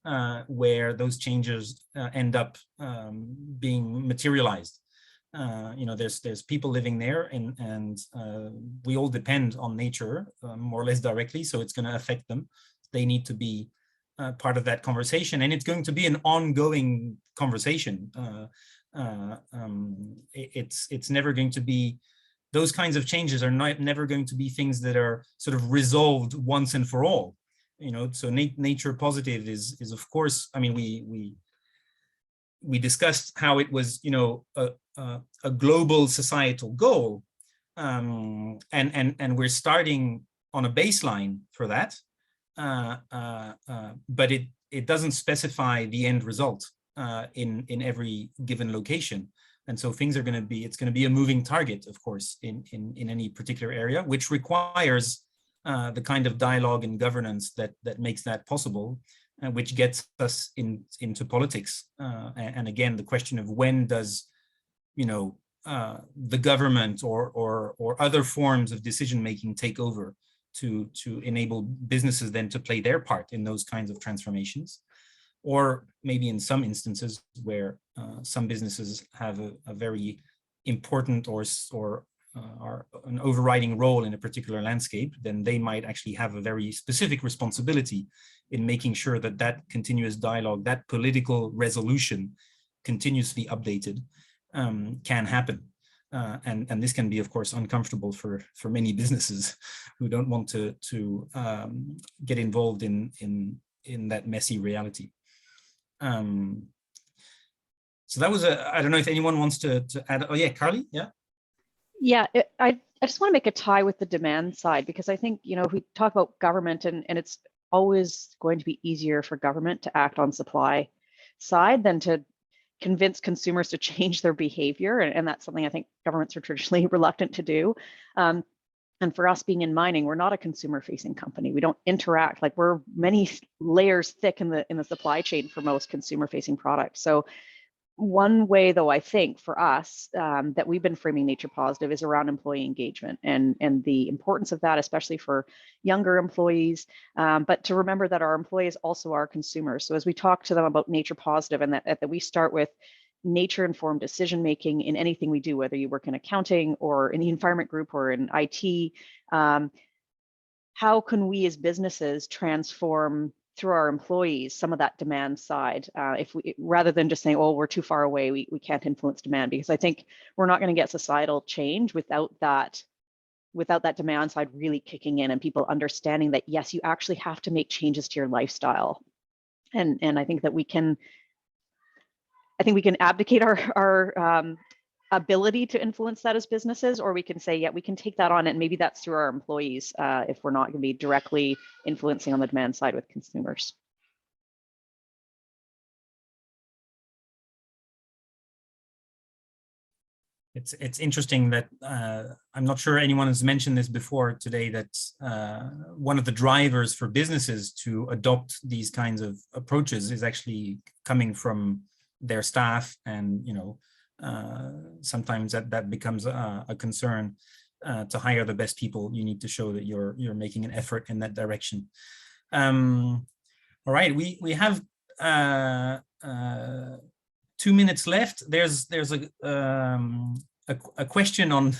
where those changes end up being materialized. There's people living there, and we all depend on nature more or less directly, so it's going to affect them. They need to be part of that conversation, and it's going to be an ongoing conversation. It's never going to be, those kinds of changes are never going to be things that are sort of resolved once and for all. So nature positive is of course, I mean, we discussed how it was, a global societal goal, and we're starting on a baseline for that. But it doesn't specify the end result in every given location, and so things are going to be, it's going to be a moving target, of course, in any particular area, which requires the kind of dialogue and governance that makes that possible, which gets us into politics. And again, the question of when does the government or other forms of decision making take over to enable businesses then to play their part in those kinds of transformations, or maybe in some instances where some businesses have a very important or an overriding role in a particular landscape, then they might actually have a very specific responsibility in making sure that continuous dialogue, that political resolution, continuously updated, can happen. And this can be, of course, uncomfortable for many businesses who don't want to get involved in that messy reality. So that was I don't know if anyone wants to add. Oh yeah, Carly, yeah. Yeah, I just want to make a tie with the demand side, because I think, if we talk about government, and it's always going to be easier for government to act on supply side than to convince consumers to change their behavior. And that's something I think governments are traditionally reluctant to do. And for us being in mining, we're not a consumer facing company. We don't interact, like we're many layers thick in the supply chain for most consumer facing products. So one way, though, I think for us that we've been framing nature positive is around employee engagement and the importance of that, especially for younger employees. But to remember that our employees also are consumers. So as we talk to them about nature positive, and that we start with nature informed decision making in anything we do, whether you work in accounting or in the environment group or in IT, how can we as businesses transform through our employees some of that demand side, if we, rather than just saying, oh, we're too far away, we can't influence demand, because I think we're not going to get societal change without that demand side really kicking in and people understanding that, yes, you actually have to make changes to your lifestyle. And I think that we can abdicate our ability to influence that as businesses, or we can say, yeah, we can take that on, and maybe that's through our employees if we're not going to be directly influencing on the demand side with consumers. It's interesting that I'm not sure anyone has mentioned this before today, that one of the drivers for businesses to adopt these kinds of approaches is actually coming from their staff, and sometimes that becomes a concern. To hire the best people, you need to show that you're making an effort in that direction. All right, we have 2 minutes left. There's a question on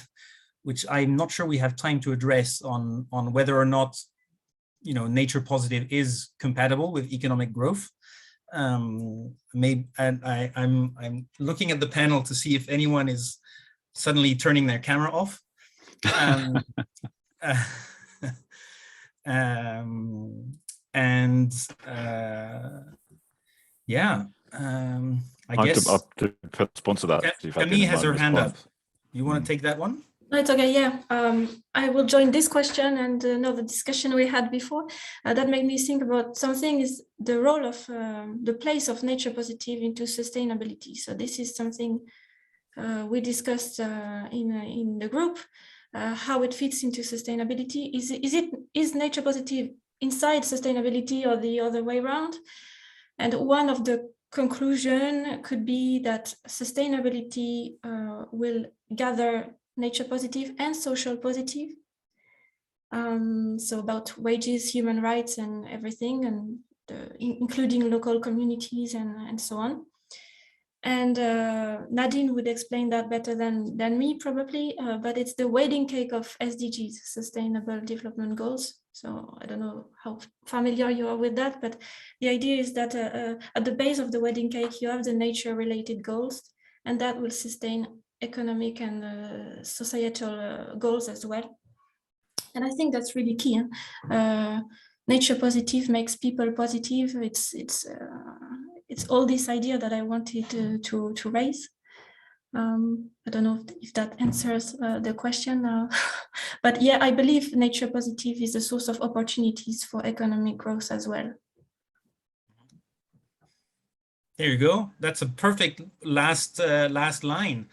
which I'm not sure we have time to address, on whether or not nature positive is compatible with economic growth. Maybe, and I'm looking at the panel to see if anyone is suddenly turning their camera off. Yeah, I guess I'll sponsor that. Camille has her hand up. You want to take that one? No, it's okay. Yeah, I will join this question and the discussion we had before. That made me think about something, is the role of the place of nature positive into sustainability. So this is something we discussed in the group, how it fits into sustainability. Is nature positive inside sustainability or the other way around? And one of the conclusion could be that sustainability will gather nature positive and social positive. So about wages, human rights, and everything, and including local communities and so on. And Nadine would explain that better than me probably, but it's the wedding cake of SDGs, Sustainable Development Goals. So I don't know how familiar you are with that, but the idea is that at the base of the wedding cake, you have the nature-related goals, and that will sustain economic and societal goals as well. And I think that's really key. Nature positive makes people positive. It's all this idea that I wanted to raise. I don't know if that answers the question, but yeah, I believe nature positive is a source of opportunities for economic growth as well. There you go. That's a perfect last line.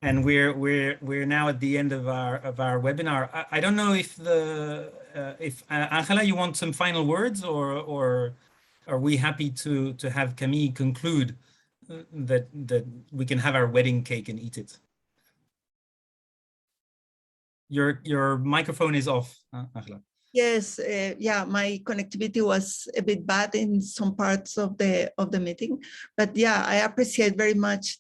And we're now at the end of our webinar. I don't know if Angela, you want some final words, or are we happy to have Camille conclude that we can have our wedding cake and eat it? Your microphone is off, Angela. Yes, yeah, my connectivity was a bit bad in some parts of the meeting, but yeah, I appreciate very much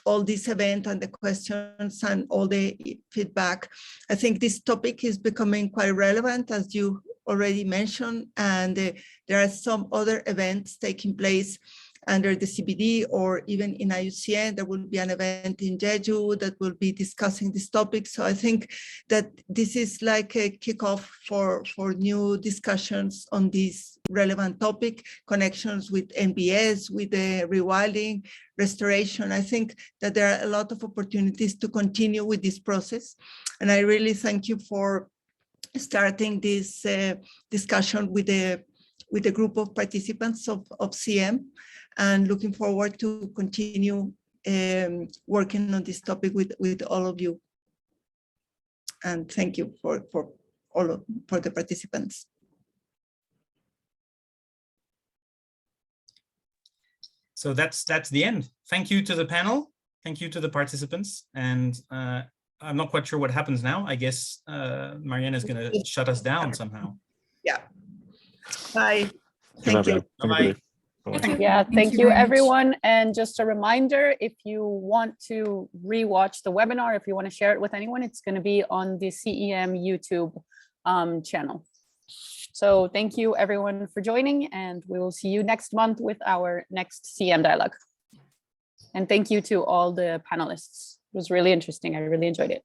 all this event and the questions and all the feedback. I think this topic is becoming quite relevant, as you already mentioned, and there are some other events taking place under the CBD or even in IUCN. There will be an event in Jeju that will be discussing this topic. So I think that this is like a kickoff for new discussions on this relevant topic, connections with NBS, with the rewilding, restoration. I think that there are a lot of opportunities to continue with this process. And I really thank you for starting this discussion with a group of participants of CEM, and looking forward to continue working on this topic with all of you. And thank you for the participants. So that's the end. Thank you to the panel. Thank you to the participants. And I'm not quite sure what happens now. I guess Mariana is going to shut us down somehow. Yeah. Bye. Thank you. Bye-bye. Yeah, thank you very much. everyone. And just a reminder, if you want to rewatch the webinar, if you want to share it with anyone, it's going to be on the CEM YouTube channel. So thank you everyone for joining, and we will see you next month with our next CEM dialogue. And thank you to all the panelists. It was really interesting. I really enjoyed it.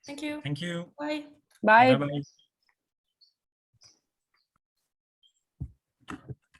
Thank you. Thank you. Bye. Bye. Bye-bye.